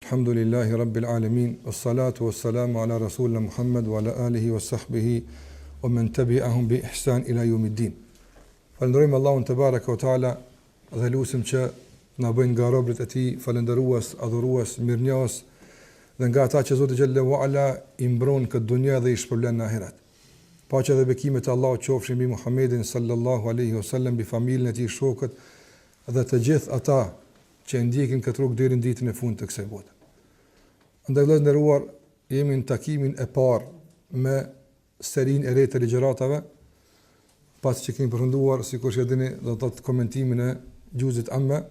Alhamdulillahi Rabbil Alamin, wassalatu wassalamu ala Rasulina Muhammad wa ala alihi wa sahbihi wa man tabi'ahum bi ihsan ila yawmiddin. Falenderojmë Allahun te baraka wa taala dhe lutim që na bëjnë nga robërit e tij falëndërues, adhurues, mirënjohës dhe nga ata që Zoti xhallahu ala i mbron këtë dunjë dhe i shpërblen në ahiret. Paqja dhe bekimet e Allahut qofshin mbi Muhammedin sallallahu alaihi wasallam, mbi familjen e tij, shokët dhe të gjithë ata që ndjekin këtë rrugë deri në ditën e fundit të kësaj bote. Andaj vëllezër nderuar, jemi në takimin e parë me serinë e re të ligjëratave, pasi që kemi përfunduar, sikur që dini, do të thotë komentimin e gjuzit amma.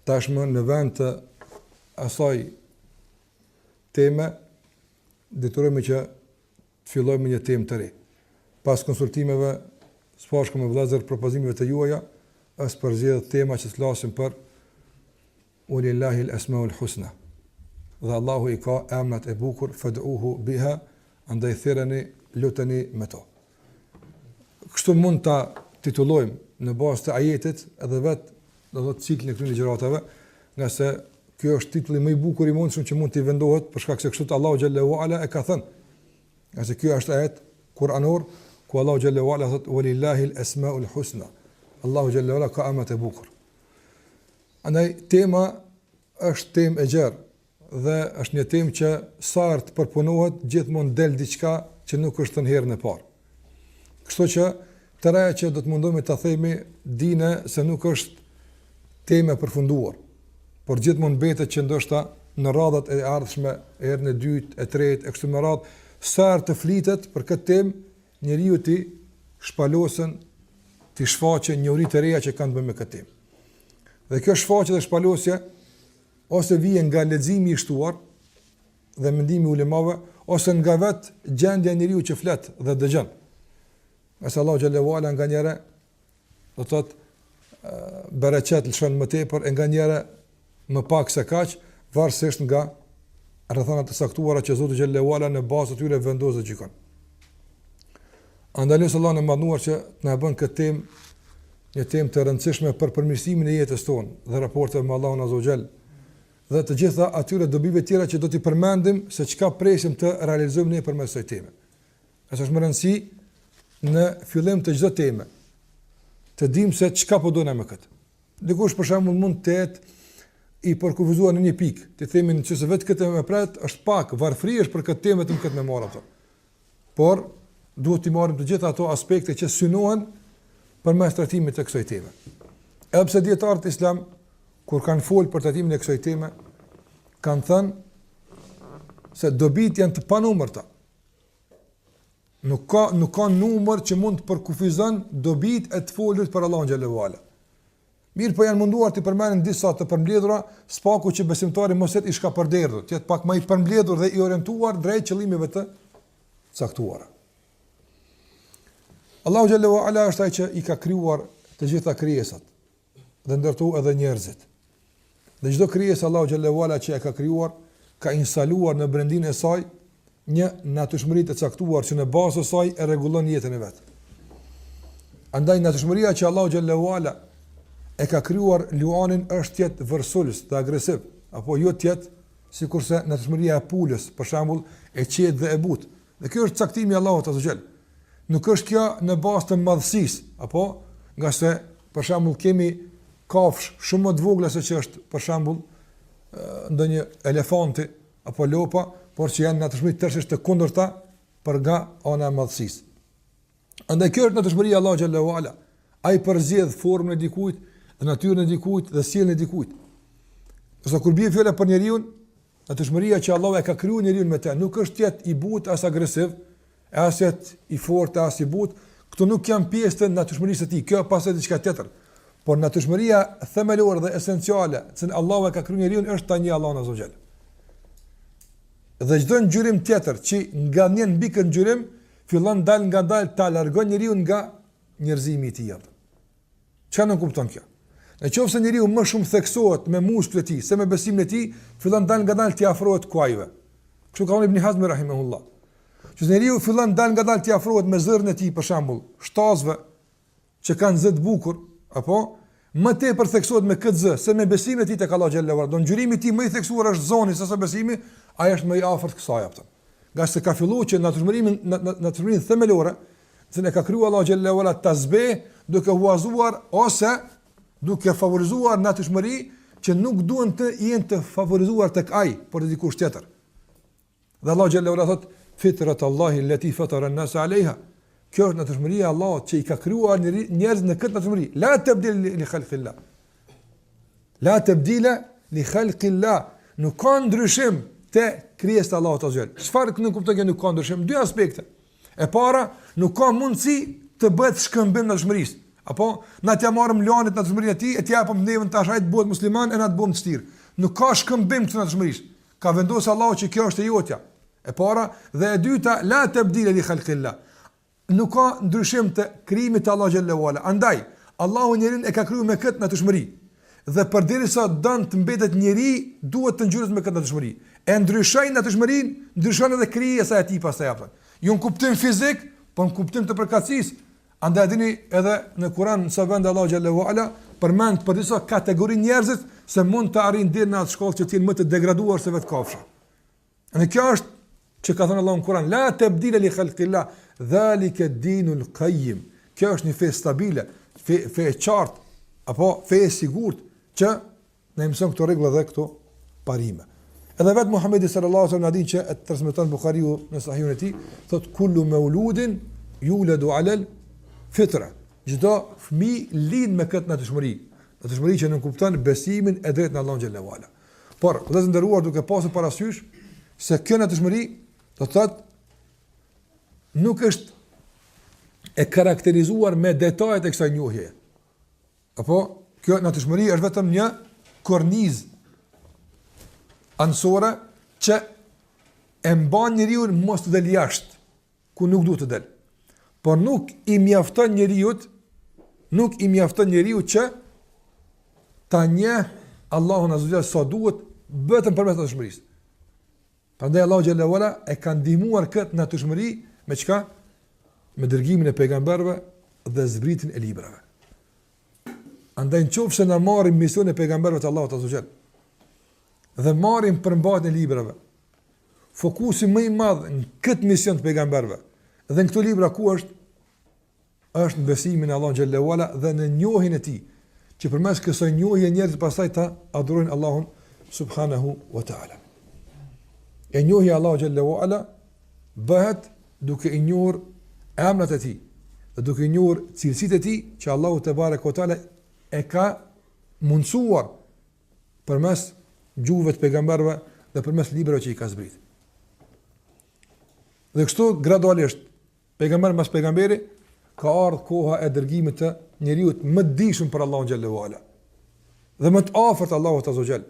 Tashmë në vend të asaj teme, detyrohemi që të fillojmë një temë të re. Pas konsultimeve së bashku me vëllezër, propozimeve të juaja, është përzgjedhur tema që të flasim për Ulillahi al-asmaul husna. Dhe Allahu i ka emrat e bukur, fad'uhu biha, andaj thirreni, luteni me to. Kështu mund ta titullojmë në bazë të ajetit edhe vetë do të ciklin e këtyre ligjëratave, nga se ky është titulli më i bukur i mundshëm që mund të vendohet, për shkak se kështu Allahu xhallahu ala e ka thënë. Nga se ky është ajet kuranor ku Allahu xhallahu ala thotë Ulillahi al-asmaul husna. Allahu xhallahu ala ka emrat e bukur. Andaj tema është temë e gjerë dhe është një temë që sa të përpunohet gjithmonë del diçka që nuk është thënë herën e parë. Kështu që të reja që do të mundohemi ta themi dine se nuk është temë e përfunduar, por gjithmonë mbetet që ndoshta në radhat e ardhshme, herën e dytë, e tretë, e kështu me radhë, sa të flitet për këtë temë, njeriu ti shpalosen, ti shfaqe njohuri të reja që kanë të bëjnë me këtë temë. Dhe kjo shfaqje dhe shpalosje ose vjen nga leximi i shtuar dhe mendimi i ulemave, ose nga vetë gjendja e njeriu që flet dhe dëgjon. Qase Allahu xhallahu ala nganjëherë do thotë bereqet lëshon më tepër, e nganjëherë më pak se kaq, varësisht nga rrethana të saktuara që Zoti xhallahu ala në bazë të tyre vendos dhe gjykon. Andaj Allahu në mënduar që na bën këtë temë një temë të rëndësishme për përmirësimin e jetës tonë dhe raporteve me Allahun azza wa xal, dhe të gjitha atyre dobive tjera që do t'i përmendim se çka presim të realizojmë ne përmes kësaj teme. Është më rëndësi në fillim të çdo teme të dimë se çka po dona me këtë. Dikush për shembull mund të jetë i përkufizuar në një pikë, të themi nëse vetë këtë më pret është pak varfëri është për këtë temë të më këtë me marr ato. Por duhet të marrim të gjitha ato aspekte që synohen përmes trajtimit të kësaj teme. Edhe pse dietarët islam kur kanë folur për trajtimin e kësaj teme, kanë thënë se dobit janë të panumërta. Nuk ka numër që mund të përkufizon dobit e të folurit për Allahun xhallahu ala. Mirë, po janë munduar të përmenden disa të përmbledhura, spaku që besimtari mos jetë i shkapërderdhur, të jetë pak më i përmbledhur dhe i orientuar drejt qëllimeve të caktuara. Allahu xhallahu ala është ai që i ka krijuar të gjitha krijesat dhe ndërtuar edhe njerëzit. Dhe çdo krijesë Allahu xhallahu ala që e ka krijuar ka instaluar në brendin e saj një natyrshmëri të caktuar që në bazë të saj e rregullon jetën e vet. Andaj natyrshmëria që Allahu xhallahu ala e ka krijuar luanin është të jetë vërsulës dhe agresiv, apo jo të jetë sikurse natyrshmëria e pulës, për shembull, e qetë dhe e butë. Dhe kjo është caktimi i Allahut azza xal. Nuk është kjo në bazë të madhësisë, apo nga se për shembull kemi kafsh shumë më të vogla se që është për shembull ndonjë elefanti apo lopa, por që janë natyrshmëri tërësisht të kundërta për nga ana e madhësisë. Andaj kjo është natyrshmëria e Allahut xhallahu ala. Ai përzgjedh formën e dikujt, dhe natyrën e dikujt dhe sjelljen e dikujt. Ose kur bie fjala për njeriu, natyrshmëria që Allahu e ka krijuar njeriu me të, nuk është jetë i butë as agresiv, as jetë i fortë as i butë. Këto nuk janë pjesë të natyrshmërisë së tij. Kjo pastaj diçka tjetër. Por natyrshmëria themelore dhe esenciale që Allahu e ka krijuar njeriu është ta njeh Allahun azza wa xal. Dhe çdo ngjyrim tjetër që nga një mbi këtë ngjyrim fillon dal ngadalë ta largon njeriu nga njerëzimi i tij. Çfarë nuk kupton kjo? Nëse njeriu më shumë theksohet me musklet e tij se me besimin e tij, fillon dal ngadalë të afrohet kuajve. Kështu ka thënë Ibn Hazm rahimahullah. Që njeriu fillon dal ngadalë të afrohet me zërin e tij, për shembull, shtazve që kanë zë të bukur, apo më tepër theksohet me këtë zë se me besimin e tij tek Allahu xhallahu ala. Do ngjyrimi i tij më i theksuar është zoni se sa besimi, ai është më i afërt kësaj apo. Nga se ka filluar që natyrshmërinë themelore, se ne ka krijuar Allahu xhallahu ala tasbih duke huazuar ose duke favorizuar natyrshmëri që nuk duhen të jenë të favorizuar tek ai, por te dikush tjetër. Dhe Allahu xhallahu ala thot fitrat Allahi allati fatara an-nas 'alayha. Kjo është natyrshmëria e Allahut që i ka krijuar njerëzit në këtë natyrshmëri. La tabdil li khalqillah. La tabdila li khalqillah. Nuk ka ndryshim te krijesa e Allahut azza. Çfarë nuk kupton që nuk ka ndryshim? Dy aspekte. E para, nuk ka mundësi të bëhet shkëmbim natyrshmërisë. Apo na t'ja marrim lanit natyrshmërinë e tij, e t'ja japim nevën tash ai të bëhet musliman e na të bëjmë çtir. Nuk ka shkëmbim këtë natyrshmërisë. Ka vendosur Allahu që kjo është e jotja. E para dhe e dyta, la tabdila li khalqillah. Nuk ka ndryshim të krijimit të Allahu xhallahu ala. Andaj, Allahu njerin e ka krijuar me këtë natyrshmëri. Dhe përderisa don të mbetet njeri, duhet të ngjyrohet me këtë natyrshmëri. E ndryshojnë natyrshmërinë, ndryshon edhe krijesa e tij pastaj apo. Jo në kuptim fizik, por në kuptim të përkatësisë. Andaj dini edhe në Kur'an sa vend Allahu xhallahu ala përmend për disa kategori njerëzish se mund të arrijnë deri në atë shkollë që të jenë më të degraduar se vetë kafsha. Dhe kjo është që ka thënë Allahu në Kur'an, la tabdila li khalqillah, dhalika ad-dinul qayyim. Kjo është një fe stabile, fe e qartë, apo fe e sigurt që ne mëson këto rregulla dhe këto parime. Edhe vetë Muhamedi sallallahu alaihi wasallam që e transmeton Buhariu në Sahihun e tij, thot kullu mauludin yuladu ala al-fitra. Çdo fëmijë lind me këtë natyrshmëri, natyrshmëri që nuk kupton besimin e drejtë në Allahun xhallahu ala. Por, vëllezër nderuar, duke pasur parasysh se kjo natyrshmëri do të thotë nuk është e karakterizuar me detajet e kësaj njohjeje. Apo kjo natyrshmëri është vetëm një kornizë ansore që e mban njeriu mos të del jashtë ku nuk duhet të del. Por nuk i mjafton njeriu që ta njeh Allahun azza wa jalla sa duhet vetëm përmes natyrshmërisë. Prandaj Allahu xhallahu ala e ka ndihmuar këtë natyrshmëri me çka? Me dërgimin e pejgamberëve dhe zbritjen e librave. Andaj nëse na marrim misionin e pejgamberëve të Allahut azza wa jalla dhe marrim përmbajtjen e librave, fokusi më i madh në këtë mision të pejgamberëve dhe në këto libra ku është në besimin e Allahut xhallahu ala dhe në njohjen e tij, që përmes kësaj njohje njerëzit pastaj ta adhurojnë Allahun subhanahu wa taala. E njohja Allahu xhallahu ala bëhet duke i njohur emrat e tij dhe duke i njohur cilësitë e tij që Allahu te bareka ve teala e ka mundsuar përmes gjuhëve të pejgamberëve dhe përmes librave që i ka zbritur. Dhe kështu gradualisht pejgamber pas pejgamberi ka ardhur koha e dërgimit të njeriu më të dijshëm për Allahun xhallahu ala dhe më të afërt Allahut azza wa jall,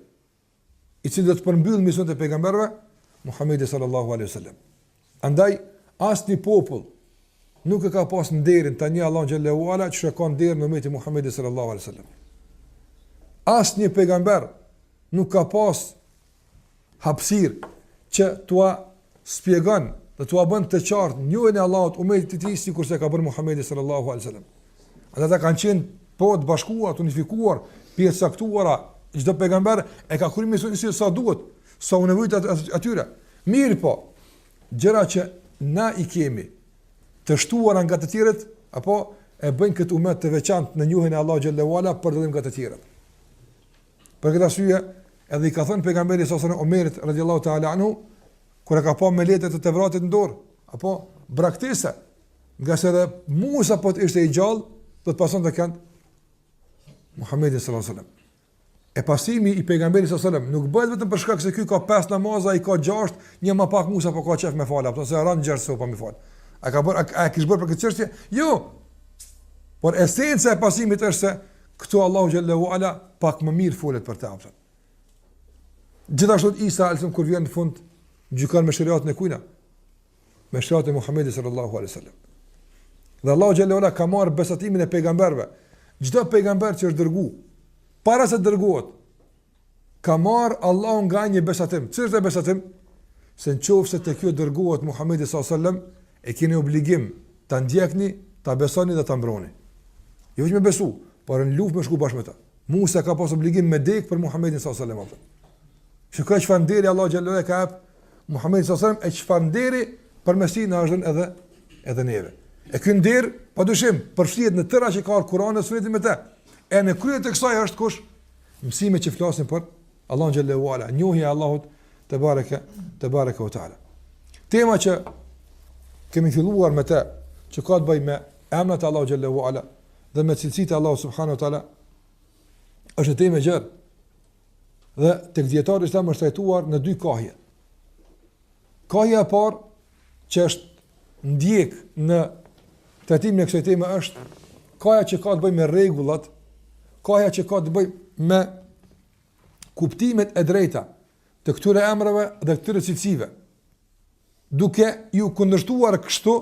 i cili do të përmbyll misionin e pejgamberëve Muhamedi sallallahu alaihi wasallam. Andaj asnjë popull nuk e ka pas nderin tani Allahu xhallahu ala që ka nder në umetin Muhamedi sallallahu alaihi wasallam. Asnjë pejgamber nuk ka pas hapësirë që t'ua shpjegon dhe t'ua bën të qartë njohjen e Allahut umetit të tij sikur se ka bërë Muhamedi sallallahu alaihi wasallam. Ata kanë qenë po të bashkuar, të unifikuar, pjesëcaktuara. Çdo pejgamber e ka kryer misionin si sa duhet, sa u nevojit atyre. Mirë po, gjëra që na i kemi të shtuara nga të tjerët, apo e bëjnë këtë umet të veçantë në njohjen e Allahut xhallahu ala për dallim nga të tjerët. Për këtë arsye, edhe i ka thënë pejgamberi sallallahu alaihi wasallam Omerit radhiyallahu ta'ala anhu, kur e ka pa me letër të Tevratit në dorë, apo braktese, nga se dhe Musa po të ishte i gjallë, do të pason të kënd Muhamedi sallallahu alaihi wasallam. E pasimi i pejgamberit sallallahu alaihi wasallam nuk bëhet vetëm për shkak se ky ka 5 namaza, i ka 6, një më pak Musa po ka qef me fal, apo se ran gjerso po me fal. A kish bërë për këtë çështje? Jo. Por esenca e pasimit është se këtu Allahu xhallahu ala pak më mirë folet për të. Gjithashtu Isa alaihi kur vjen në fund gjykon me shariatën e kujna? Me shariatën e Muhamedit sallallahu alaihi wasallam. Dhe Allahu xhallahu ala ka marrë besatimin e pejgamberëve. Çdo pejgamber që është dërguar para se dërgohet, ka marrë Allahu nga një besatim. Ç'është besatim? Se nëse te ky dërgohet Muhamedi sallallahu alaihi wasallam, e keni obligim ta ndjekni, ta besoni dhe ta mbroni. Jo vetëm besu, por në luftë me shku bashkë me ta. Musa ka pas obligim me dek për Muhamedit sallallahu alaihi wasallam. Shikoj çfarë nderi Allah xhallahu ala ka hap Muhamedit sallallahu alaihi wasallam, e çfarë nderi përmes tij na është dhënë edhe neve. E ky nder, padyshim, përfshihet në tëra që ka Kur'ani dhe Suneti me të. E në krye të kësaj është kush? Mësimet që flasin për Allahun xhallahu ala, njohja e Allahut te baraka ve taala. Tema që kemi filluar me të, që ka të bëjë me emrat e Allahut xhallahu ala dhe me cilësitë e Allahut subhanahu wa taala, është temë e gjerë. Dhe tek dietarët islam është trajtuar në dy kahje. Kahja e parë që është ndjek në trajtimin e kësaj teme është kahja që ka të bëjë me rregullat, kahja që ka të bëjë me kuptimet e drejta të këtyre emrave dhe këtyre cilësive, duke ju kundërshtuar kështu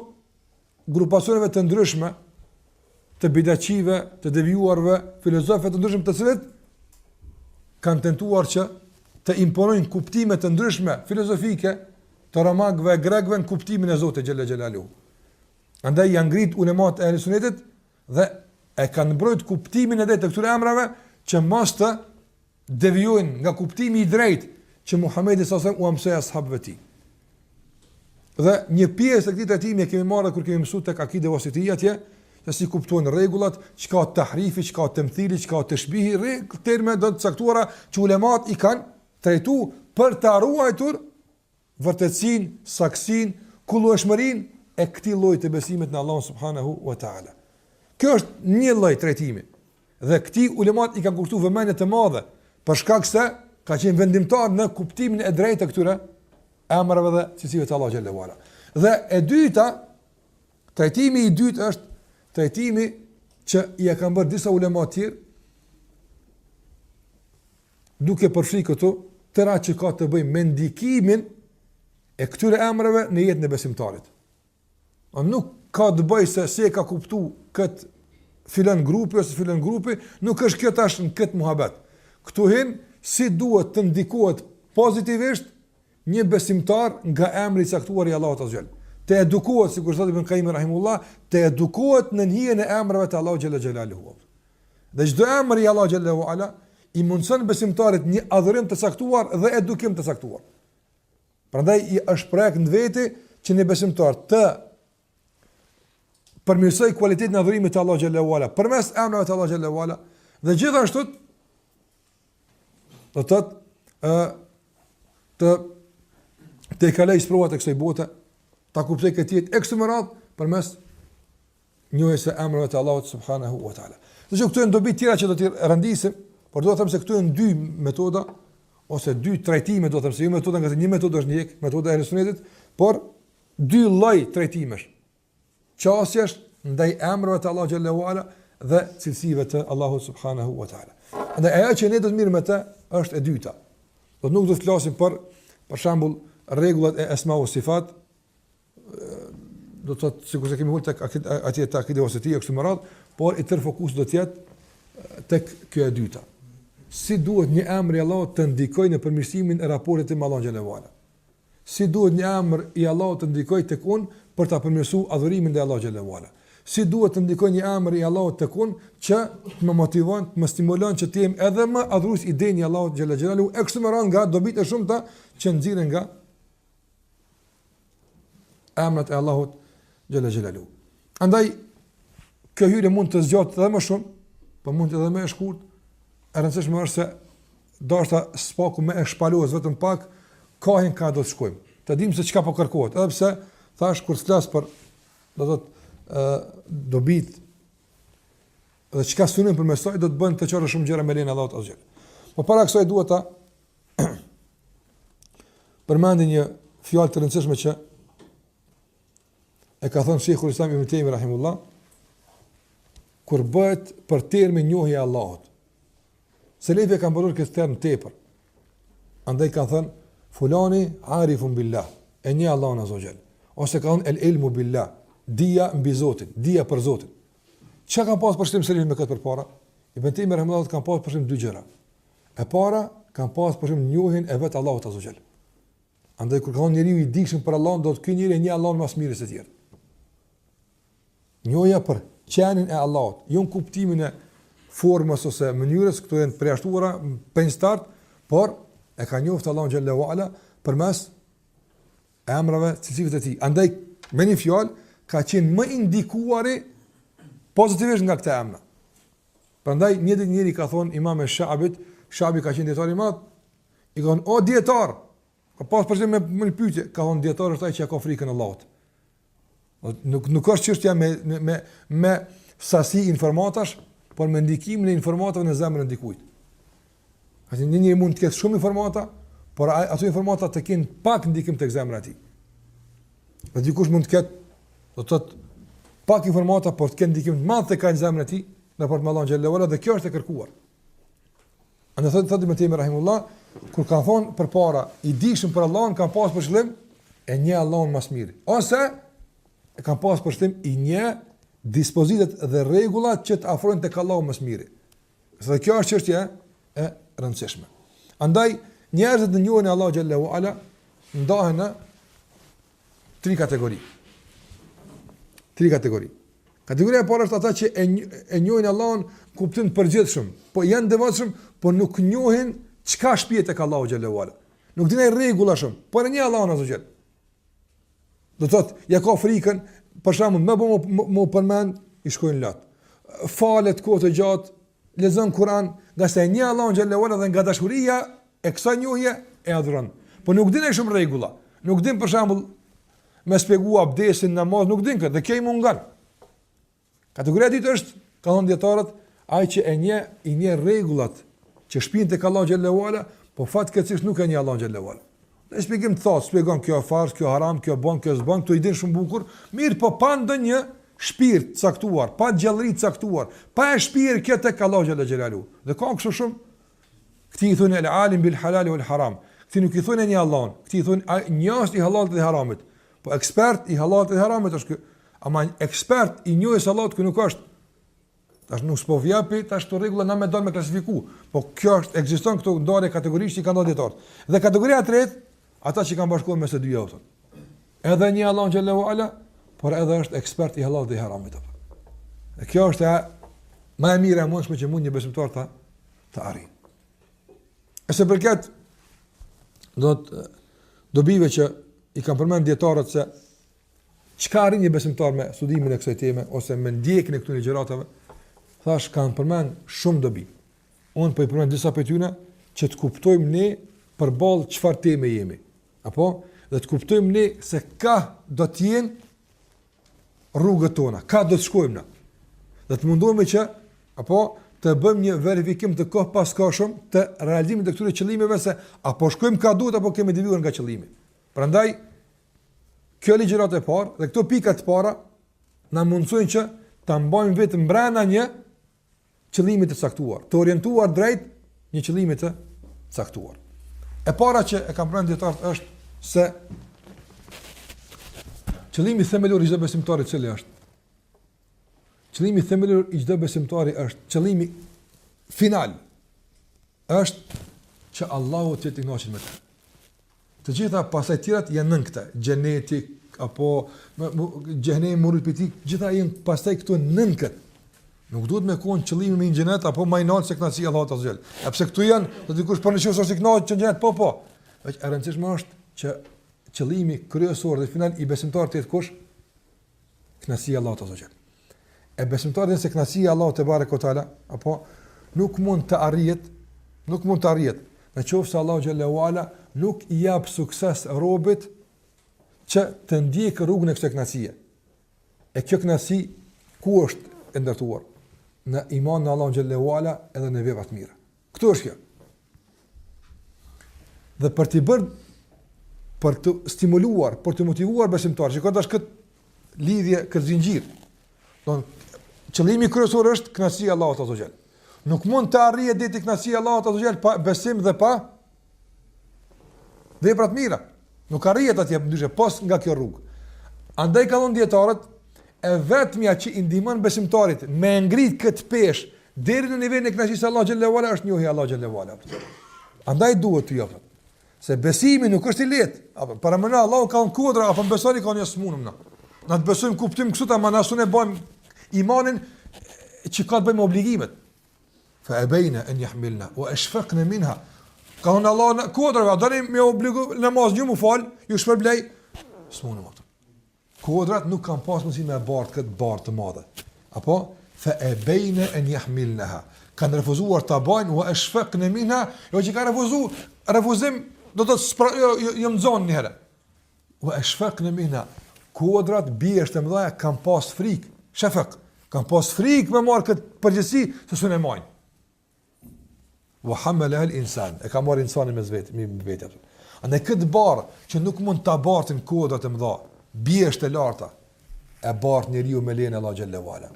grupacioneve të ndryshme, të bidaqive, të devijuarve, filozofëve të ndryshme, të cilët kanë tentuar që të imponojnë kuptime të ndryshme filozofike të romakëve grekëve në kuptimin e Zotit xhalla xhelalu. Andaj janë ngrit ulemat e Sunetit dhe e kanë mbrojtur kuptimin e drejtë të këtyre emrave që mos të devijojnë nga kuptimi i drejtë që Muhamedi sallallahu alaihi wasallam u mësoi ashabëve të tij. Dhe një pjesë e këtij trajtimi e kemi marrë kur kemi mësuar tek akide wasitiyya atje, se si kuptojnë rregullat, çka tahrifi, çka temthili, çka tashbihi, terma do të caktuara që ulemat i kanë trajtuar për të ruajtur vërtetësinë, saksinë, kullueshmërinë e këtij lloji të besimit në Allah subhanahu wa taala. Kjo është një lloj trajtimi. Dhe këtij ulemat i kanë kushtuar vëmendje të madhe për shkak se ka qenë vendimtar në kuptimin e drejtë të këtyre emrave dhe cilësive të Allah xhallahu ala. Dhe e dyta, trajtimi i dytë është trajtimi që i kanë bërë disa ulema të tjerë, duke përfshirë këtu tëra që ka të bëjë me ndikimin e këtyre emrave në jetën e besimtarit. Nuk ka të bëjë se si e ka kuptuar kët filan grupi ose filan grupi, nuk është kjo tash në këtë muhabet. Këtu hin si duhet të ndikohet pozitivisht një besimtar nga emri i caktuar i Allahut azza. Të edukohet, sikur thotë Ibn Qayyim rahimullah, të edukohet në hijen e emrave të Allahut xhalla xhelaluhu. Dhe çdo emër i Allahut xhallahu ala i mundson besimtarit një adhurim të caktuar dhe edukim të caktuar. Prandaj i është projekt në veti që një besimtar të përmirësoj cilëtitë e adhurimit të Allahut xhallahu ala përmes emrave të Allahut xhallahu ala dhe gjithashtu do të kaloj provat e kësaj bote, ta kuptoj këtë jetë ekstremal përmes njohjes së emrave të Allahut subhanahu wa taala. Do të këtu janë dobi tjera që do t'i rëndisim, por do të them se këtu janë dy metoda ose dy trajtime, do të them se jo metoda nga një metodë është një metoda e Sunetit, por dy lloj trajtimesh. Qasjesh ndaj emrave të Allahut xhallahu ala dhe cilësive të Allahut subhanahu wa taala. Dhe ajo që ne do të mirë me të është e dyta. Do nuk do të flasim për shembull rregullat e esma u sifat, do të thotë sikur se kemi hulë tek atje tek akide ose ti kështu më radh, por i tërë fokusi do të jetë tek kjo e dyta. Si duhet një emër i Allahut të ndikojë në përmirësimin e raportit me Allahun xhallahu ala? Si duhet një emër i Allahut të ndikojë tek unë për ta përmirësuar adhurimin te Allahu xhallahu ala? Si duhet të ndikojë një emër i Allahut tek unë që të më motivon, të më stimulon që të jem edhe më adhurues i denjë Allahut xhallahu xhelalu, e kështu me radhë nga dobitë e shumta që nxirren nga emrat e Allahut xhallahu xhelalu. Andaj kjo hyrje mund të zgjatet edhe më shumë, por mund të edhe më e shkurt. E rëndësishme është se dashta spaku më e shpalohet vetëm pak, kohën ka do të shkojmë. Të dimë se çka po kërkohet, edhe pse thash kur flas për do të thotë dobit dhe çka synojmë për mesaj do të bëjnë të çorë shumë gjëra me lenin Allahut azza. Po para kësaj duhet ta përmendë një fjalë të rëndësishme që e ka thënë Sheikhul Islam Ibn Taymiyah rahimullah kur bëhet për termin njohje e Allahut. Selefët kanë bërë këtë term tepër. Andaj kanë thënë fulani arifun billah, e një Allahun azza wajal. Ose kanë el ilmu billah, dija mbi Zotin, dija për Zotin. Çka kanë pas përshtim selefët me këtë përpara? Ibn Taymiyah rahimullah kanë pas përshtim dy gjëra. E para kanë pas përshtim njohjen e vet Allahut azza wajal. Andaj kur ka njeriu i dikshëm për Allahun, do të ky njeri një Allahun më së miri se të tjerë. Njohja për qenin e Allahut, jo në kuptimin e formës ose mënyrës, këto janë përjashtuara për një start, por e ka njoftë Allahu xhallahu ala përmes emrave cilësive të tij. Andaj me një fjalë ka qenë më indikuari pozitivisht nga këta emra. Prandaj një ditë njëri ka thonë Imam Shabi ka qenë dietar i madh, i thonë o dietar, ka pas përse me një pyetje, ka thonë dietar është ai që ka frikën e Allahut. Nuk është çështja me sasi informatash, por me ndikimin e informatave në zemrën e dikujt. Qase një mund të ketë shumë informata, por ato informata të kenë pak ndikim tek zemra e tij. Dhe dikush mund të ketë, do të thotë, pak informata, por të kenë ndikim të madh tek zemra e tij, në raport me Allahun xhallahu ala, dhe kjo është e kërkuar. Andaj thotë Ibn Taymi rahimullah, kur kanë thonë përpara i dishëm për Allahun, kanë pas për qëllim e një Allahun më së miri. Ose e kanë pas për qëllim i një dispozitat dhe rregullat që të afrojnë tek Allahu më së miri. Dhe kjo është çështje e rëndësishme. Andaj njerëzit në njohjen e Allahut xhallahu ala ndahen në tri kategori. Kategoria e parë është ata që e njohin Allahun kuptim të përgjithshëm, po janë devotshëm, por nuk njohin çka shpihet tek Allahu xhallahu ala. Nuk dinë rregulla shumë, por e njeh Allahun azza xal. Do thotë, ja ka frikën, për shembull, më përmend i shkojnë lot. Falet kohë të gjatë, lexon Kur'an, nga se e njeh Allahun xhallahu ala dhe nga dashuria e kësaj njohje e adhuron. Po nuk dinë shumë rregulla. Nuk dinë për shembull me shpjegua abdesin, namaz, nuk dinë këtë, dhe kjo i mungon. Kategoria e dytë është, ka thënë dietarët, ai që i njeh rregullat që shpihen tek Allahu xhallahu ala, po fatkeqësisht nuk e njeh Allahu xhallahu ala. Ne shpjegim të thotë, shpjegon kjo farz, kjo haram, kjo bën, kjo s'bën, këto i din shumë bukur, mirë, po pa ndonjë shpirt caktuar, pa gjallëri caktuar, pa e shpirt kjo tek Allahu xhallahu. Dhe ka kështu shumë, këti i thonë al-alim bil halal wal haram. Këti nuk i thonë një Allahun, këti i thonë njohës i halalit dhe haramit. Po ekspert i halalit dhe haramit është ky, ama ekspert i njohjes Allahut kë nuk është. Tash nuk s'po vjapi, tash to rregulla na më don me klasifiku. Po kjo është ekziston këto ndarje kategorisht që kanë ndodhur dietar. Dhe kategoria e tretë, ata që kanë bashkuar mes së dy autot. Edhe një Allahu xhallahu ala, por edhe është ekspert i halalit dhe haramit. Dhe kjo është më e mira e mundshme që mund një besimtar të arrijë. Ese përket dobive që i kanë përmend dietarët se çka arrin një besimtar me studimin e kësaj teme ose me ndjekjen e këtyre gjëratave, thash kanë përmend shumë dobi. Unë po i përmend disa prej tyre që të kuptojmë ne përballë çfarë teme jemi. Apo dhe të kuptojmë ne se ka do të jenë rrugët tona, ka do të shkojmë na. Dhe të mundohemi që apo të bëjmë një verifikim të kohë pas kohëshëm të realizimit të këtyre qëllimeve se apo shkojmë ka duhet apo kemi devijuar nga qëllimi. Prandaj kjo ligjërat e parë dhe këto pika të para na mundsojnë që ta mbajmë vetëm brenda një qëllimi të caktuar, të orientuar drejt një qëllimi të caktuar. E para që e kam përmendur dietarët është se qëllimi themelor i çdo besimtari cili është. Qëllimi themelor i çdo besimtari është, qëllimi final është që Allahu të jetë i kënaqur me të. Të gjitha pasaj tjerat janë nën këtë, xheneti apo xhenemi murupiti, gjitha janë pastaj këtu nën këtë. Nuk duhet me kon qëllimi me xhenet apo më i nalt se kënaqësia e Allahut azhjal. Ja pse këtu janë, do dikush po nëse është i kënaqur që xhenet po. Veç e rëndësishme është që qëllimi kryesor dhe final i besimtarit të jetë kush? Kënaqësia e Allahut azhjal. E besimtarit se kënaqësia e Allahut te barekuhu teala apo nuk mund të arrihet, nëse Allahu xhallahu ala nuk i jap sukses robit që të ndjekë rrugën e kësaj kënaqësie. E kjo kënaqësi ku është e ndërtuar? Në iman në Allahu xhallahu ala edhe në vepra të mira. Këtu është kjo. Dhe për të bërë, për të stimuluar, për të motivuar besimtarë, që këtë është këtë lidhje, këtë zinxhir. Don qëllimi kryesor është kënaqësia e Allahut azza xal. Nuk mund të arrihet deri te kënaqësia e Allahut azza xal pa besim dhe pa vepra të mira. Nuk arrihet atje ndyshe pas nga kjo rrugë. Andaj ka thënë dietarët, e vetmja që i ndihmon besimtarit me ngrit këtë peshë deri në nivelin e kënaqësisë së Allahut xhallahu ala është njohja e Allahut xhallahu ala. Andaj duhet të jap. Se besimi nuk është i lehtë. Apo para mëna Allahu ka një kodra, apo besoni ka një smunëm na. Na të besojmë kuptim kështu ta manasun e bën imanin që ka të bëjë me obligimet. fa abayna an yahmilna wa ashfaqna minha. Ka thonë Allah në kodrave, dani me obligu namaz një mu fal, ju shpërblej, s'munëm ato. Kodrat nuk kanë pas mundësi me bartë këtë bartë të madhe. Apo? Fa abayna an yahmilnaha. Kanë refuzuar ta bajnë, wa ashfaqna minha, jo që kanë refuzim do të jam zonë një herë. Wa ashfaqna minha. Kodrat bjesht e mëdha kanë pas frikë, shafaq, kanë pas frikë me marr këtë përgjegjësi se s'u majnë. Wa hamala al-insan, e ka marrë insani me vetë. Andaj këtë barë që nuk mund ta bartin kodrat e mëdha, bjesht e larta, e bart njeriu me lejen e Allah xhallahu ala.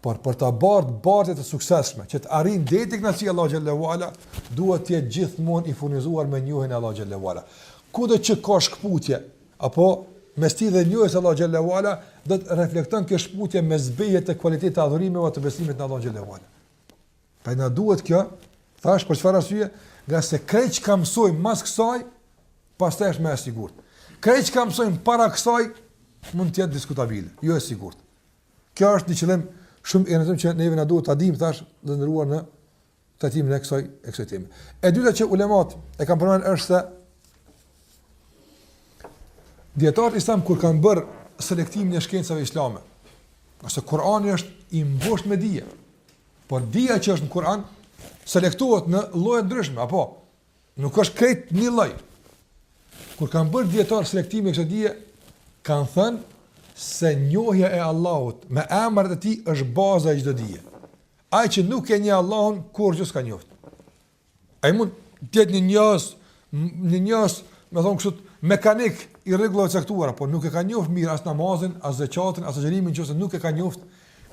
Por për ta bartë të suksesshme, që të arrijnë deri tek kënaqësia e Allah xhallahu ala, duhet të jetë gjithmonë i furnizuar me njohjen e Allah xhallahu ala. Kudo që ka shkputje, apo mes ti dhe njohjes Allah xhallahu ala, do të reflekton kjo shkputje me zbeje të cilëtit të adhurimeve të besimit në Allah xhallahu ala. Pa na duhet kjo, thash për çfarë arsye, nga se krejt që ka mësojmë mas kësaj, pastaj është më e sigurt. Krejt që ka mësojmë para kësaj, mund të jetë diskutabile, jo e sigurt. Kjo është një qëllim shumë i rëndësishëm që neve na duhet ta dimë thash dhe ndëruar në trajtimin e kësaj teme. E dyta që ulemat e kanë përmendur është se dietarët islam kur kanë bërë selektimin e shkencave islame, ose Kurani është i mbushur me dije, por dija që është në Kur'an selektohet në lloje ndryshme, apo nuk është krejt një lloj. Kur kanë bërë dietarë selektimin e kësaj dije, kanë thënë se njohja e Allahut me emrat e tij është baza e çdo dije. Ai që nuk e njeh Allahun, kurrë s'ka njoft. Ai mund të jetë një njës, me thonë kështu, mekanik i rregullave të caktuara, por nuk e ka njoft mirë as namazin, as zakatin, as xherimin, nëse nuk e ka njoft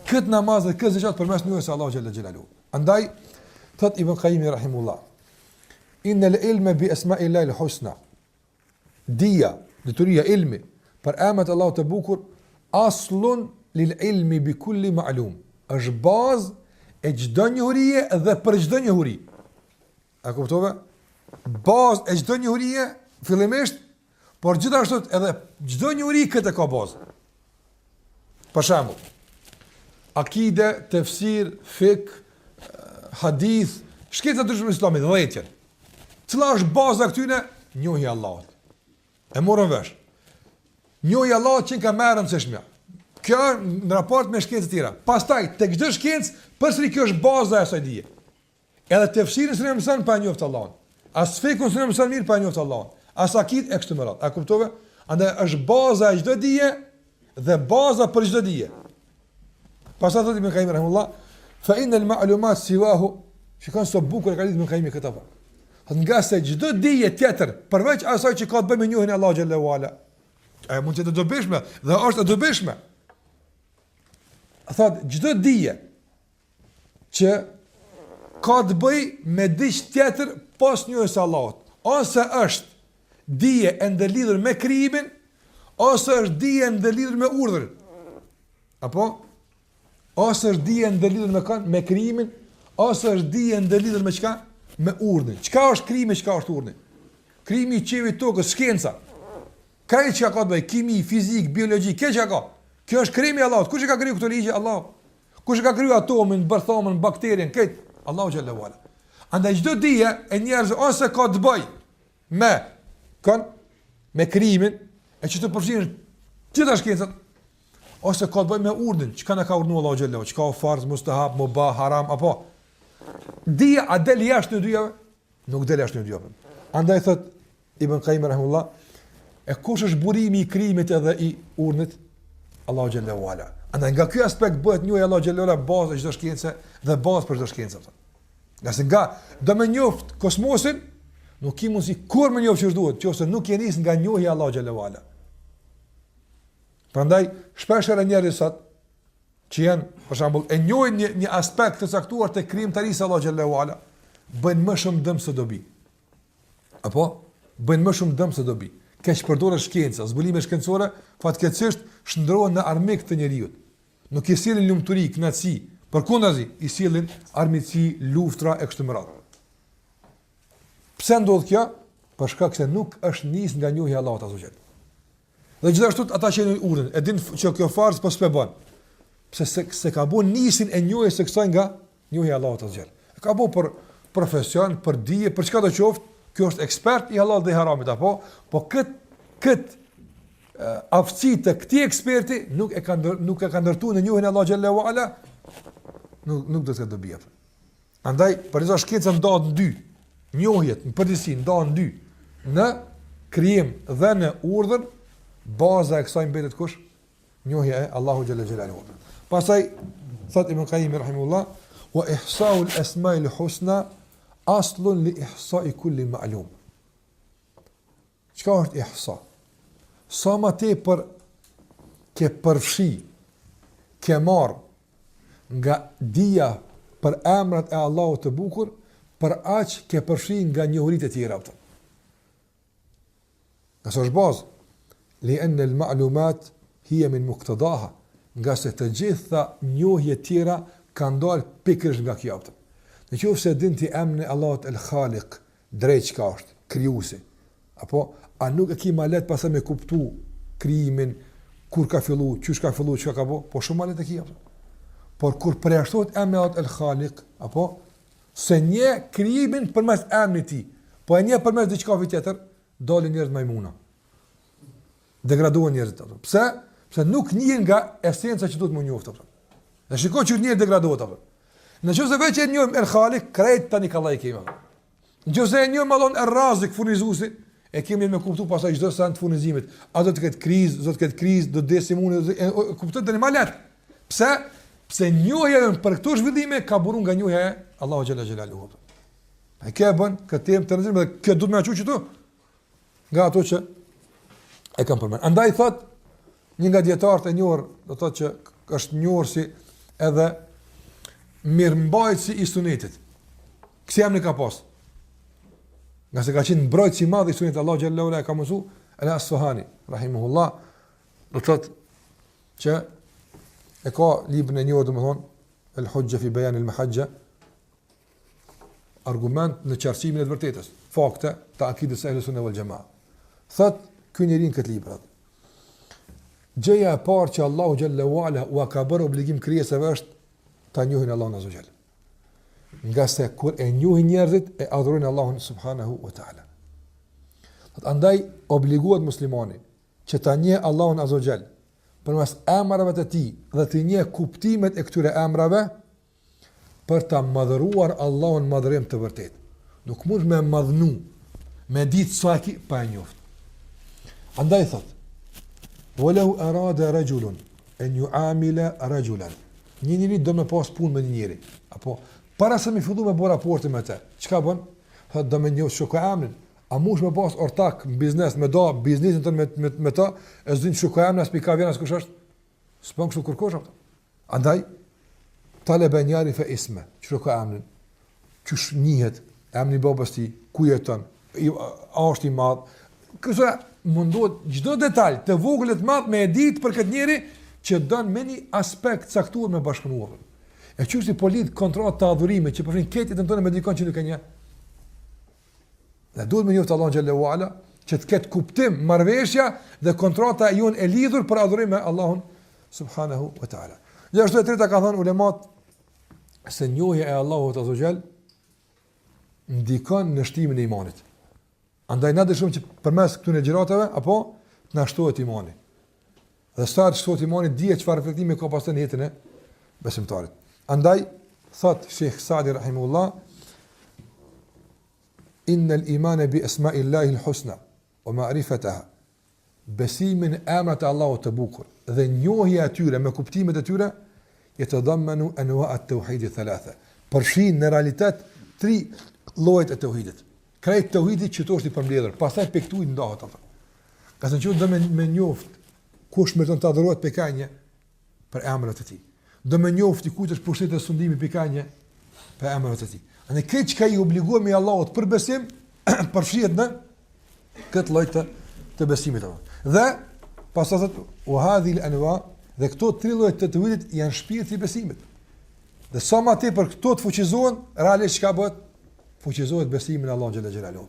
këtë namaz dhe këtë zakat përmes njohjes së Allahut xhalla xhelalu. Andaj thot Ibn Qayyim rahimullah, innal ilma bi asma'illahi al-husna. Dija, detyria ilmi për emrat e Allahut të bukur, aslun lil ilmi bi kulli ma'lum. Është bazë e çdo njohurie dhe për çdo njohuri. A kuptove? Bazë e çdo njohurie fillimisht, por gjithashtu edhe çdo njohuri këtë ka bazë. Për shembull, akide, tefsir, fik, hadith, shkencë të ndryshme islamit, dhjetën. Cila është baza këtyre? Njohja e Allahut. E morën vesh. Njohja e Allahut që ka më rëndësishme. Kjo në raport me shkencë të tjera. Pastaj tek çdo shkencë, përsëri kjo është baza e asaj dije. Edhe tefsirin s'e mëson pa njohur Allahun. As fikun s'e mëson mirë pa njohur Allahun. As akid e kështu me radhë. A kuptove? Andaj është baza e çdo dije dhe baza për çdo dije. Pastaj thotë Ibn Qayyim rahimullah, fa inna al-ma'lumat siwahu, shikon se bukur e ka lidhur Ibn Qayyim këta pa. Nga se çdo dije tjetër, përveç asaj që ka të bëjë me njohjen e Allahut xhallahu ala, ai mund të dobishme dhe është e dobishme. Thotë çdo dije që ka të bëjë me diçka tjetër pas njohjes së Allahut, ose është dije e ndërlidhur me krijimin, ose është dije e ndërlidhur me urdhrin. Apo ose është dije e ndërlidhur me krijimin, ose është dije e ndërlidhur me çka? Me urdhrin. Çka është krijimi, çka është urdhri? Krijimi i qiellit tokës, shkenca. Kaj që ka të bëjë, kimi, fizik, biologji, kjo që ka. Kjo është krijimi i Allahut. Kush e ka kriju këto ligje? Allah. Kush e ka kriju atomin, bërthamën, bakterien, këtë? Allahu xhallahu ala. Andaj çdo dije e njerëzve ose ka të bëjë me krijimin, e që të përfshin gjitha shkencat, ose ka të bëjë me urdhrin, çka na ka urdhëruar Allahu xhallahu, çka është farz, mustahab, mubah, haram, apo dija a del jashtë në dyjave? Nuk del jashtë në dyjave. Andaj thot Ibn Qayyim rahimullah, e kush është burimi i krijimit edhe i urdhnit? Allahu xhallahu ala. Andaj nga ky aspekt bëhet njohja e Allahu xhallahu ala baza e çdo shkence dhe bazë për çdo shkencë. Nga do më njoft kosmosin, nuk i mundsi kur më njoft ç'është duhet, nëse nuk je nis nga njohja e Allahu xhallahu ala. Prandaj shpesh edhe njerëzit sot që janë, për shembull, e njohin një aspekt të caktuar të krijimtarisë Allahu xhallahu ala, bëjnë më shumë dëm se dobi. Apo bëjnë më shumë dëm se dobi. Keq përdoren shkenca, zbulime shkencore, fatkeqësisht shndrohen në armik të njerëzit. Nuk i sillin lumturi, kënaqësi, përkundazi, i sillin armiqsi, luftra e kështu me radhë. Pse ndodh kjo? Për shkak se nuk është nis nga njohja e Allahut azza xal. Dhe gjithashtu ata që në urdhën, e din që kjo farz po s'e bën. Pse se ka bën nisin e njohjes së kësaj nga njohja e Allahut azza. Ka bëu për profesion, për dije, për çka do qoftë, kjo është ekspert i halal dhe i haramit apo, po kët aftësi të këtij eksperti nuk e ka ndërtuar në njohjen e Allahut xhallahu ala, nuk do të ketë dobi. Andaj për këtë shkenca ndahet në dy. Njohjet në përgjithësi ndahen në dy. Në krijim dhe në urdhër, baza e kësaj mbetet kush? Njohja e Allahut xhallahu xhelalu. Pastaj thot Ibn Qayyim rahimahullah, wa ihsa'u al-asma'i al-husna aslun li ihsa'i kulli ma'lum. Çka është ihsa? Sa më tepër ke përfshi, ke marr nga dija për emrat e Allahut të bukur, për aq ke përfshi nga njohuritë e tjera. Nësë është bazë, li enne l-ma'lumat hije min muktadaha, nga se të gjitha njohje tjera kanë dalë pikërisht nga kjo. Në qoftë se din ti emrin e Allahut el-Khaliq, drejt çka është, krijuesi, apo a nuk e ke më lehtë pastaj me kuptu krijimin, kur ka fillu, çush ka fillu, çka ka bëu, po shumë më lehtë e ke. Por kur përjashtohet emri Allahut el-Khaliq, apo se një krijimin përmes emrit të tij, po e një përmes diçka tjetër, dalin njerëz majmuna. Degraduan njerëzit ato. Pse? Pse nuk njihen nga esenca që duhet më njoftë ato. Dhe shikoj që njerëzit degradohet ato. Nëse vetë e njohim el-Khaliq, krejt tani ka vllai kemi. Nëse e njohim Allahun er-Razik, furnizuesi, e kemi me kuptu pasaj çdo sa të furnizimit. A do të ketë krizë, do të ketë krizë, do desim unë, kupton tani më lehtë. Pse? Pse njohja për këto zhvillime ka burun nga njohja e Allahu xhalla xhelaluhu. Ai ka bën këtë temë të rëndësishme dhe kjo duhet më aqë këtu. Nga ato që e kam përmend. Andaj thot një nga dietarët e njohur, do thotë që është njohur si edhe mirëmbajtësi i sunetit. Kësi jam në ka pas. Nga se ka qenë mbrojtësi i madh i sunetit, Allahu xhallahu ala ka mësu al-Asfahani rahimahullah, do thotë që e ka librin e njohur domethënë al-Hujja fi bayan al-Mahajja, argument në qartësimin e të vërtetës, fakte të akidës së Ahlus Sunne wal Jamaa. Thot ky njeri në këtë libër. Gjëja e parë që Allahu xhallahu ala u ka bërë obligim krijesave është ta njohin Allahun azza xal. Nga se kur e njohin njerëzit e adhurojnë Allahun subhanahu wa taala. Andaj obligohet muslimani që ta njeh Allahun azza xal përmes emrave të tij dhe të njeh kuptimet e këtyre emrave për ta madhëruar Allahun madhërim të vërtet. Nuk mund me madhnu, me ditë sa ki pa e njoft. Andaj thot, walau arada rajulun an yu'amila rajulan. Një njeri do me pas punë me një njeri, apo para se mi fillu me bë raporte me të. Çka bën? Thot do me njoh shoku emrin. A mush me pas ortak në biznes, me do biznesin tonë me ta, e zdin shoku emrin as pika vjen as kush është. S'bën kështu kurkosh. Andaj talebe njari fe isme, qërë ka emnin, qësh njihet, emni babës ti, ku jeton, a është i madhë, kësa mundohet gjdo detalj të voglet madhë me edit për këtë njeri që dënë me një aspekt saktuar me bashkëpunuar. E qështë i polit kontrat të adhurime që përfrin ketit në tonë me dikon që nuk e një. Dhe duhet me njoftë Allah në Gjallahu Ala që të ketë kuptim, marveshja dhe kontrata e jonë e lidhur për adhurime Allahun subhanahu wa ta'ala. Gjithashtu e treta ka thënë ulemat se njohja e Allahut azza xal ndikon në shtimin e imanit. Andaj na dëshojmë që përmes këtyre gjëratave apo të na shtohet imani. Dhe sa të shtohet imani, dije çfarë reflektimi ka pasur në jetën e besimtarit. Andaj thot Sheikh Sa'di rahimahullah, inna al-imana bi asma'i Allahi al-husna wa ma'rifataha. Besimin e emrat e Allahut të bukur dhe njohja e tyre me kuptimet e tyre yatadammanu anwa' at-tauhid thalatha. Përfshin në realitet 3 llojet e tauhidit. Krejt tauhidi që është i përmbledhur, pastaj piktuit ndahet ato. Ka thënë që do me njoft kush meriton të adhurohet pikanje për emrat e tij. Do me njoft i kujt është pushtetit e sundimi pikanje për emrat e tij. Në këtë që i obliguemi Allahut për besim, përfshihet në këtë lloj të besimit apo. Dhe pastaj thotë wa hadhihi al-anwa, dhe këto 3 lloje të tauhidit janë shpirti i besimit. Dhe sa më tepër këto të fuqizohen, realisht çka bëhet? Fuqizohet besimi në Allahun xhalla xhelalu.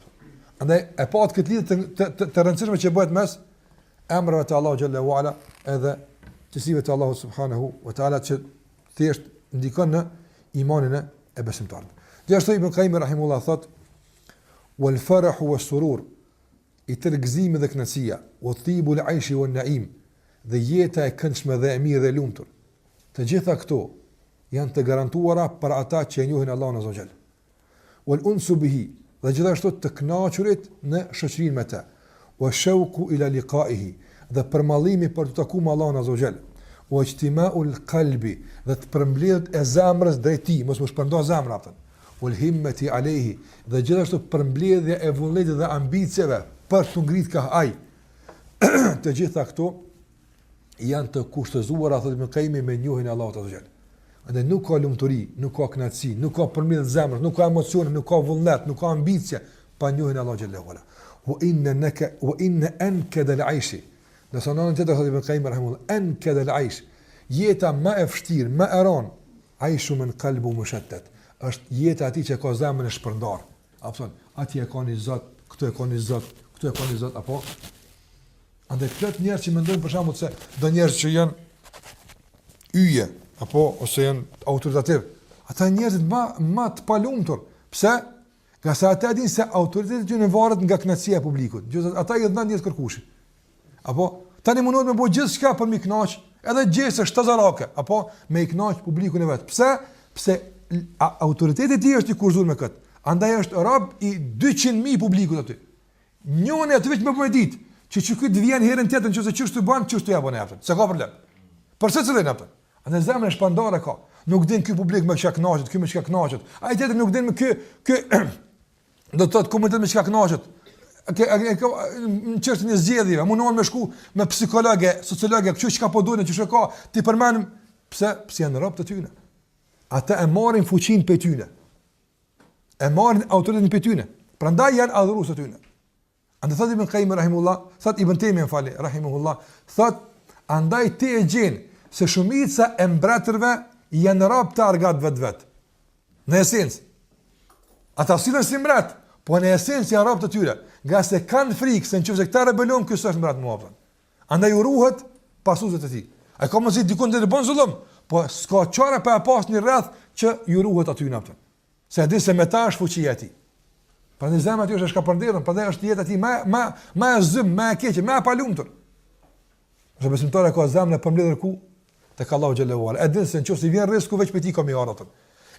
Andaj e pat këtë lidhje të rëndësishme që bëhet mes emrave të Allahut xhalla uala edhe cilësive të Allahut subhanahu wa taala që thjesht ndikon në imanin e besimtarit. Gjithashtu Ibn Qayyim rahimahullah thot: "Wal farahu was-surur", i tërgëzimi dhe kënaqësia, "wa thibu al-aishi wan-na'im", dhe jeta e këndshme dhe e mirë dhe e lumtur. Të gjitha këto janë të garantuara për ata që e njohin Allahun azza wa jall. Wal unsu bihi, dhe gjithashtu të kënaqurit në shoqërinë me të. Wa shauqu ila liqa'ihi, dhe përmallimi për të takuar me Allahun azza wa jall. Wa ijtima'u al-qalbi, dhe të përmbledhet e zemrës drejt tij, mos më shpërndo zemra atë. Wal himmati alayhi, dhe gjithashtu përmbledhja e vullnetit dhe ambicieve për të ngritur ka ai. Të gjitha këto janë të kushtëzuara, thotë Ibn Qayyim, me njohjen e Allahut azza wa jall. Andaj nuk ka lumturi, nuk ka kënaqësi, nuk ka përmbledhje zemrës, nuk ka emocione, nuk ka vullnet, nuk ka ambicie pa njohjen e Allahut xhallahu ala. Wa inna ankada al-aish. Në sonon të thotë Ibn Qayyim rahimahullah, ankada al-aish, jeta më e vështirë, më e rëndë, aishu min qalbu mushattat. Është jeta aty që ka zemrën e shpërndar. Apo aty e ka një Zot, këtu e ka një Zot, këtu e ka një Zot, apo andaj plot njerëz që mendojnë për shembull se do njerëz që janë yje apo ose janë autoritativ, ata njerëzit më të palumtur. Pse? Nga sa ata dinë se autoriteti i tyre varet nga kënaqësia e publikut. Gjithashtu ata i dhënë njerëz kërkushi. Apo tani mundohet me bëj gjithçka për mi kënaq, edhe gjese shtazarake, apo me i kënaq publikun e vet. Pse? Pse autoriteti i tij është i kurzuar me kët. Andaj është rob i 200.000 publikut aty. Njëri aty vetëm më ditë që ky të vjen herën tjetër nëse çështë bën, çështë ja bën atë. Se ka problem. Për çfarë cilën atë? Andaj zemra e shpandore ka. Nuk din ky publik me çka kënaqet, ky me çka kënaqet. Ai tjetër nuk din me ky do të thotë komunitet me çka kënaqet. Në çështën e zgjedhjeve, mundon me shku me psikologë, sociologë, çka po duhen, çka ka, ti përmend pse janë rob të tyre. Ata e marrin fuqinë pe tyre. E marrin autoritetin pe tyre. Prandaj janë adhurues të tyre. Andaj thot Ibn Qayyim rahimahullah, thot Ibn Taymiyyah fali rahimahullah, thot andaj ti e gjen se shumica e mbretërve janë rob të argat vet. Në esencë, ata sillen si mbret, po në esencë janë rob të tyre, nga se kanë frikë se nëse këta rebelon ky s'është mbret më vonë. Andaj u ruhet pasuesët e tij. Ai ka mos i dikon të bën zullum, po s'ka çfarë pa pas një rreth që ju ruhet aty në atë. Se di se me ta është fuqia e tij. Prandaj zemra e tij është shkapërdhërën, prandaj është jeta e tij më e zym, më e keqe, më e palumtur. Nëse besimtari ka zemrën e përmbledhur ku tek Allahu xhallahu ala, edhe se nëse vjen rreziku veç për ti ka më ardhur.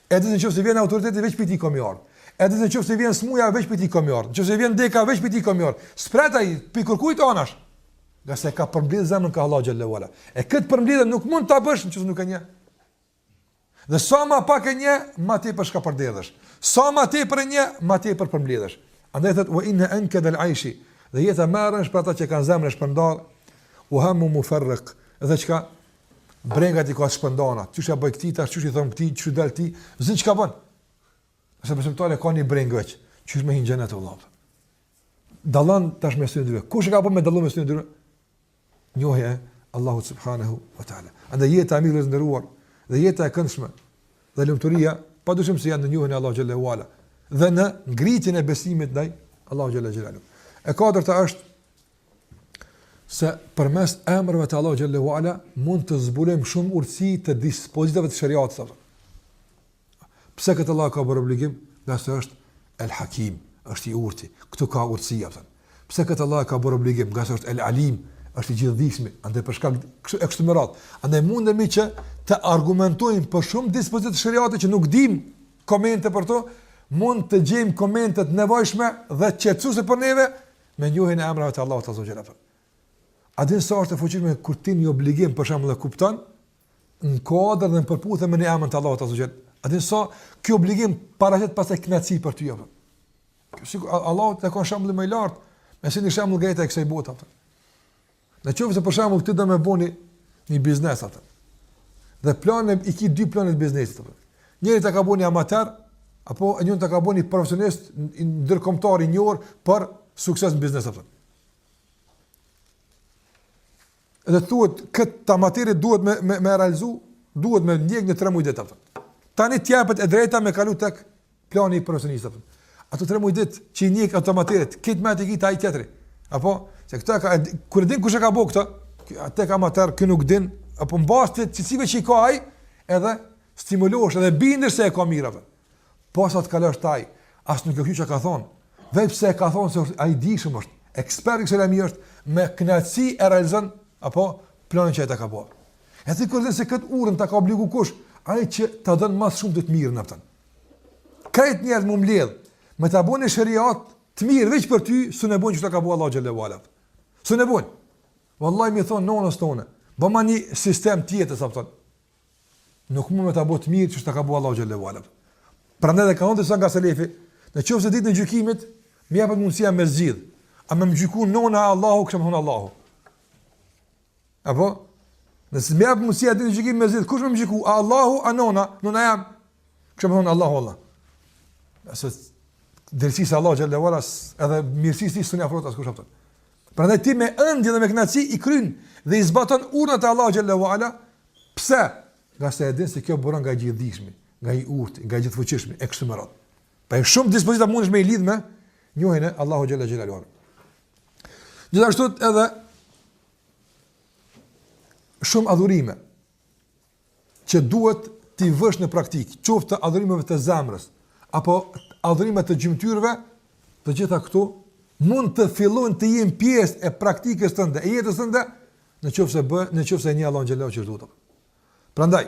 Edhe nëse vjen autoriteti veç për ti ka më ardhur. Edhe nëse vjen smuja veç për ti ka më ardhur. Nëse vjen deka veç për ti ka më ardhur. Spretaj pikur kujt anash. Nga se ka përmbledhur zemrën ka Allahu xhallahu ala. E këtë përmbledhje nuk mund ta bësh nëse nuk e njeh. Dhe sa më pak e njeh, më tepër shkapërdhësh. Sa më tepër e njeh, më tepër përmbledhesh. Andaj thot wa inna ankada al-aishi, dhe jeta marrësh për ata që kanë zemrën e shpërndar, u hamu mufarriq, dhe çka brengat i ka shpëndana, çuçi bëj këtij tash, çuçi thon këtij, çu dal ti, zin çka bën. Sa besimtari ka një breng veç, çuçi më hin xhenet Allah. Dallon tash me së dyre. Kush e ka bën me dallon me së dyre? Njohja Allahu subhanahu wa taala. Andaj jeta e mirë ndëruar, dhe jeta e këndshme, dhe lumturia padyshim se janë në njohjen e Allahu xhallahu ala dhe në ngritjen e besimit ndaj Allahu xhallahu xhelalu. E katërta është se përmes emrave të Allahu xhallahu ala mund të zbulojmë shumë urtësi të dispozitave të shariatit. Pse këtë Allah ka bërë obligim? Nga se është El Hakim, është i urti. Këtu ka urtësia. Pse këtë Allah ka bërë obligim? Nga se është El Alim, është i gjithdijshëm. Andaj për shkak e kështu me radhë. Andaj mundemi që të argumentojmë për shumë dispozita të shariatit që nuk dim komente për to, mund të gjejmë komentet nevojshme dhe qetësuese për neve me njohjen e emrave të Allahut azza wa jalla. A din sa është e fuqishme kur ti një obligim për shembull e kupton në kodër dhe në përputhje me emrin të Allahut azza wa jalla. A din sa ky obligim paraqet pastaj kënaqësi për ty apo? Sigur Allahu të ka shembull më i lartë, me si një shembull gjatë kësaj bote apo. Në qoftë se për shembull ti do më bëni një biznes atë. Dhe planet i ki dy planet biznesit apo. Njëri ta ka bëni amator apo njëri ta ka bëni profesionist ndërkombëtar i njohur për sukses në biznes apo. Dhe thuhet këtë amatori duhet me realizu, duhet me ndjek në 3 muaj ditë apo. Tani t'japet e drejta me kalu tek plani i profesionistëve. Ato 3 muaj ditë që i njeh automatorit, këtë më të gjithë ai tjetri. Apo se këta ka kur din kush e ka bëu këtë, atë ka amator, kë nuk din, apo mbas të cilësive që i ka ai, edhe stimulohesh edhe bindesh se e ka mirave. Posa të kalosh taj, as nuk e kjo që ka thonë, veç pse e ka thonë se ai dishëm është, ekspert i kësaj lajmi është, me kënaqësi e realizon apo planin që ai ta ka bërë. E ti kur se këtë urën ta ka obligu kush, ai që ta dën më shumë të mirën aftën. Krejt njerëz më mbledh, me ta bënë shariat të mirë veç për ty, s'u ne bën që ta ka bëu Allahu xhallahu ala. S'u ne bën. Wallahi më thon nonës tonë, bëma një sistem tjetër sa thon. Nuk mund me ta bëu të mirë që ta ka bëu Allahu xhallahu ala. Prandaj ka thonë sa nga selefi, nëse ditën e gjykimit më japet mundësia me zgjidh, a më gjykon nona Allahu, kështu më thon Allahu. Apo nëse më jap mundësia ditën e gjykimit me zgjidh, kush më gjyku? Allahu a nona? Nona jam. Kështu më thon Allahu Allah. Ase drejtësisë Allah xhallahu ala edhe mirësisë s'u afrohet askush aftë. Prandaj ti me ëndje dhe me kënaqësi i kryn dhe i zbaton urnat e Allah xhallahu ala. Pse? Nga se e din se kjo buron nga gjithdijshmi, nga i urtë, nga gjithfuqishmi e kështu me radhë. Pa e shumë dispozita mundesh me i lidh me njohjen e Allahu xhallahu ala. Gjithashtu edhe shumë adhurime që duhet t'i vësh në praktikë, qoftë adhurimeve të zemrës apo adhurimet të gjymtyrëve, të gjitha këtu mund të fillojnë të jenë pjesë e praktikës tënde, e jetës tënde, nëse një Allahu xhallahu që duhet. Prandaj,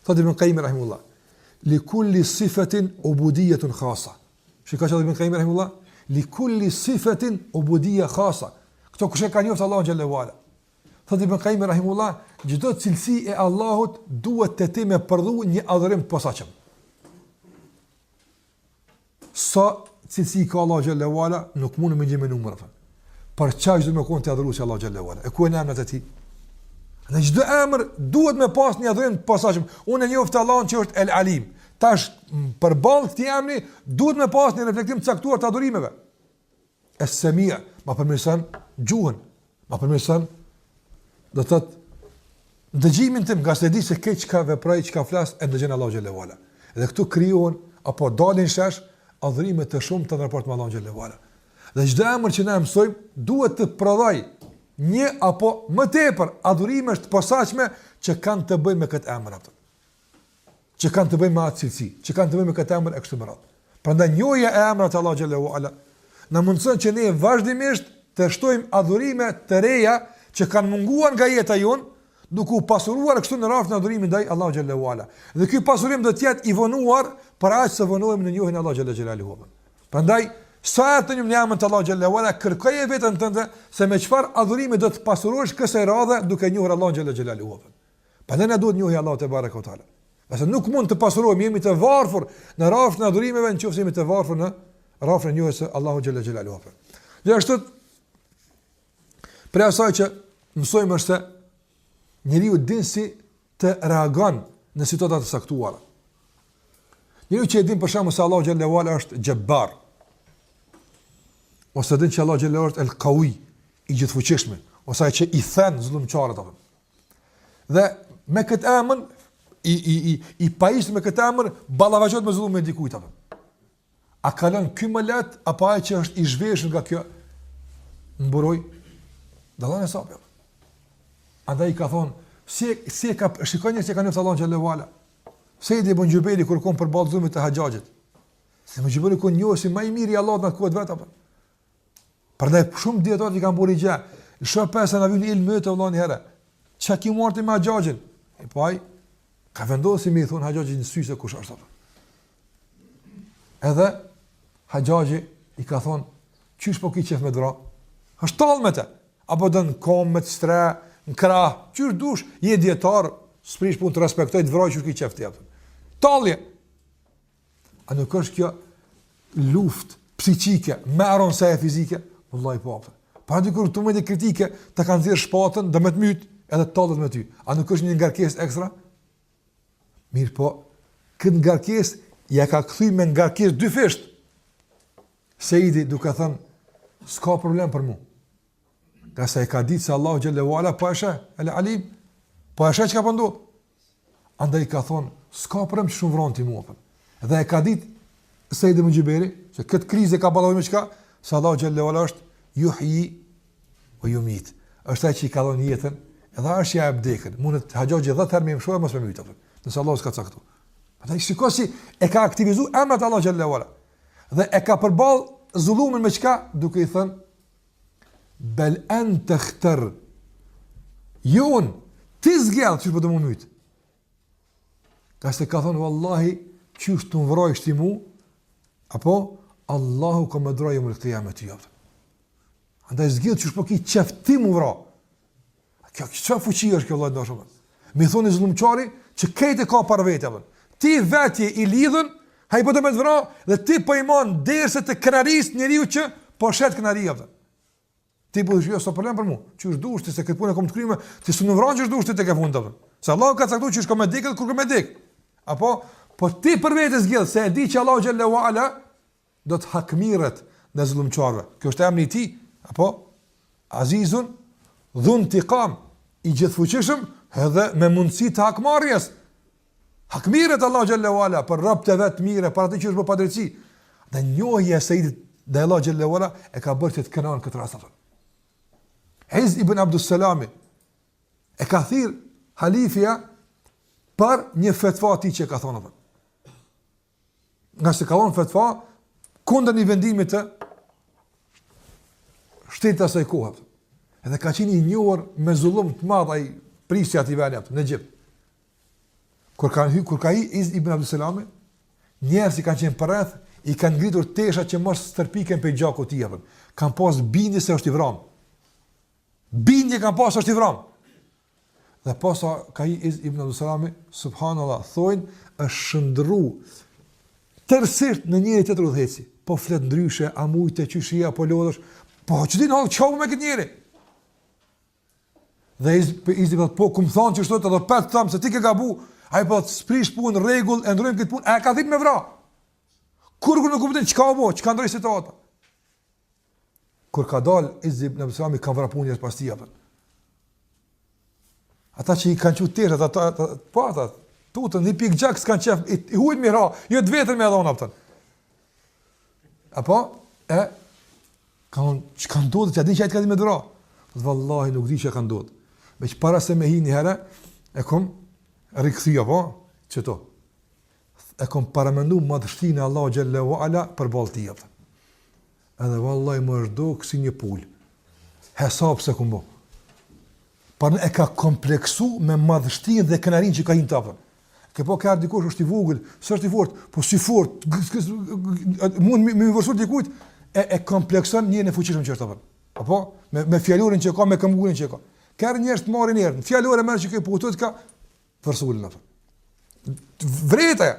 thotë Ibn Qayyim rahimullah, li kulli sifatin ubudiyatun khassa. Shikoj çfarë Ibn Qayyim rahimullah, li kulli sifatin ubudiyya khassa. Kto kush e ka njoftë Allahu xhallahu ala. Thotë Ibn Qayyim rahimullah, çdo cilësi e Allahut duhet të ti me përdhu një adhurim të posaçëm. Sa cilësi ka Allah xhallahu ala, nuk mund të më gjejmë numër atë. Për çfarë do të më kon të adhurosh Allah xhallahu ala? E ku janë emrat e tij? Dhe çdo emër duhet me pas një adhurim të posaçëm. Unë e njoh të Allahun që është El Alim. Tash përballë këtij emri duhet me pas një reflektim të caktuar të adhurimeve. Es-Sami' ma përmirëson gjuhën, ma përmirëson do të thotë dëgjimin tim, nga se di se keq ka veproj, çka flas e dëgjon Allah xhallahu ala. Dhe këtu krijohen apo dalin shesh adhurime të shumta në raport me Allahun xhallahu ala. Dhe çdo emër që na mësojmë duhet të prodhoj një apo më tepër adhurime të posaçme që kanë të bëjnë me këtë emër atë. Që kanë të bëjnë me atë cilësi, që kanë të bëjnë me këtë emër e kështu me radhë. Prandaj njohja e emrit të Allahut xhallahu ala na mundson që ne vazhdimisht të shtojmë adhurime të reja që kanë munguar nga jeta jonë, duke u pasuruar kështu në rafën e adhurimit ndaj Allahut xhallahu ala. Dhe ky pasurim do të jetë i vonuar për aq sa vonohemi në njohjen e Allahut xhallahu ala. Prandaj sa të njëm njëmën të Allah xhallahu ala, kërkoje vetën tënde se me çfarë adhurimi do të pasurosh kësaj radhe duke njohur Allah xhallahu ala. Prandaj na duhet njohja Allahu te bareka taala. Qase nuk mund të pasurohemi, jemi të varfër në rafën e adhurimeve nëse jemi të varfër në rafën e njohjes së Allahu xhallahu ala. Gjithashtu për asaj që mësojmë është se njeriu din si të reagon në situata të saktuara. Njeriu që e din për shkakun se Allahu xhallahu ala është Jabbar, ose din që Allah xhallahu është El-Qawi, i gjithfuqishëm, ose ai që i thën zullumçarët apo. Dhe me këtë emër i pajisur me këtë emër ballavaçohet me zullumin e dikujt apo. A ka lënë ky më lehtë apo ai që është i zhveshur nga kjo mburoj dallon e sapo. Andaj ka thonë, si ka shikoni se kanë thallon xhallahu ala. Sejdi ibn Jubejri kur kon për ballzumit të Haxhaxhit. Se më Jubejri kon njohsi më i miri i Allahut në kohët vet apo. Prandaj shumë dietar që kanë bërë gjë, shoh pesa na vjen ilmë të Allahut një herë. Çka ki morti me Haxhaxhin? E po ai ka vendosur me i thon Haxhaxhin në sy se kush është apo. Edhe Haxhaxhi i ka thonë, "Çish po ki qef me dra? Është tallmete apo don komë të stra, në krah, çysh dush, je dietar, sprish punë të respektoj të vroj që ki qef ti apo." Tallje. A nuk është kjo luftë psiqike me aron sa e fizike? Wallahi po. Pa dikur tu me të kritike, ta kanë thirr shpatën, do me të myt, edhe tallet me ty. A nuk është një ngarkesë ekstra? Mirë po, këtë ngarkesë ja ka kthy me ngarkesë dy fisht. Sejdi duke thënë, s'ka problem për mu. Ka sa e ka ditë se Allahu xhallahu ala po e sheh, El Alim, po e sheh çka po ndodh. Andaj ka thonë, s'ka problem që shumë vron ti mua. Dhe e ka ditë Sejdi ibn Jubejri se këtë krizë ka ballojë me çka? Se Allahu xhallahu ala është yuhyi wa yumit. Është ai që i ka dhënë jetën, edhe është ja e vdekën. Mundet Haxhaxhi 10 herë më mshojë mos më myt atë. Nëse Allahu s'ka caktuar. Ata shikoj si e ka aktivizuar emrat Allah xhallahu ala. Dhe e ka përball zullumin me çka? Duke i thënë bel anta ikhtar. Jon ti zgjell çu po të më myt. Ka se ka thonë wallahi çu të vrojsh ti mu apo Allahu ka më drejë më qiyamet jot. Andaj zgjell çu po ki çaf ti mu vro. Kjo çfarë fuqi është kjo vëllai dashur. Mi thonë zullumçari që këtë ka para vetë apo. Ti vetë i lidhën, ai po të më vro dhe ti po i mon derisa të krenaris njeriu që po shet krenaria apo. Ti po thua so problem për mua. Çu është dush ti se këtë punë kam të krymë, ti s'u vranjësh dush ti tek e fund apo. Se Allahu ka caktuar që është komedik kur komedik. Apo po ti për vetë zgjidh se e di që Allahu xhallahu ala do të hakmiret në zullumçarëve. Kjo është emri i tij, apo Azizun dhun intiqam i gjithfuqishëm edhe me mundësi të hakmarrjes. Hakmiret Allahu xhallahu ala për robt e vet mirë, për atë që është pa drejtësi. Dhe njohja e Saidit dhe Allahu xhallahu ala e ka bërë të kënon këtë rast. Iz ibn Abdus Salami e ka thirr halifja për një fetva ti që ka thonë. Nga se ka thonë fetva kundër një vendimit të shtetit asaj kohë. Edhe ka qenë i njohur me zullum të madh ai prisja aty vend në Egjipt. Kur ka Iz ibn Abdus Salami, njerëz i kanë qenë përreth, i kanë ngritur tesha që mos stërpiken pe gjakut i tij. Kan pas bindje se është i vram. Bindje kanë pas është i vram. Dhe posa ka Iz ibn Abdus Salami, subhanallah, thonë është shndru tërësisht në njëri tjetër udhëheci. Po flet ndryshe, a mujtë qyshia apo lodhësh, po ç'din hall çau me këtë njeri. Dhe Iz ibn po kum thon që sot edhe pat tham se ti ke gabu, ai po sprish punë rregull, e ndrojmë këtë punë, a ka thënë me vra. Kur nuk kupton çka u bë, çka ndroi situata. Kur ka dal Iz ibn Abdus Salami ka vrapun njerëz pas tij apo. Ata që i kanë qut tërë, ata tutën, një pikë gjak s'kanë qef, i hujnë mi ra, jo të vetën me edhona pëtën. Apo, që kanë dodë, që a din që a i të ka di me dëra? Vallahi nuk di që kanë dodë. Me që para se me hi një herë, e kom rikëthia, po, që to. E kom paramendu madhështinë Allahu xhallahu ala për baltia pëtën. Edhe vallahi më është do kësi një pullë. Hesab se kumbo. Parën e ka kompleksu me madhështinë dhe kënarin që ka hinë të apën. Ke po ka dikush është i vogël, s'është i fortë, po si fort, mund me vërsur dikujt e komplekson një në fuqishëm që është apo. Apo me fjalorin që ka, me këmbgullin që ka. Ka njerëz të marrin erën, fjalore më që ke putot ka vërsulën apo. Vreta.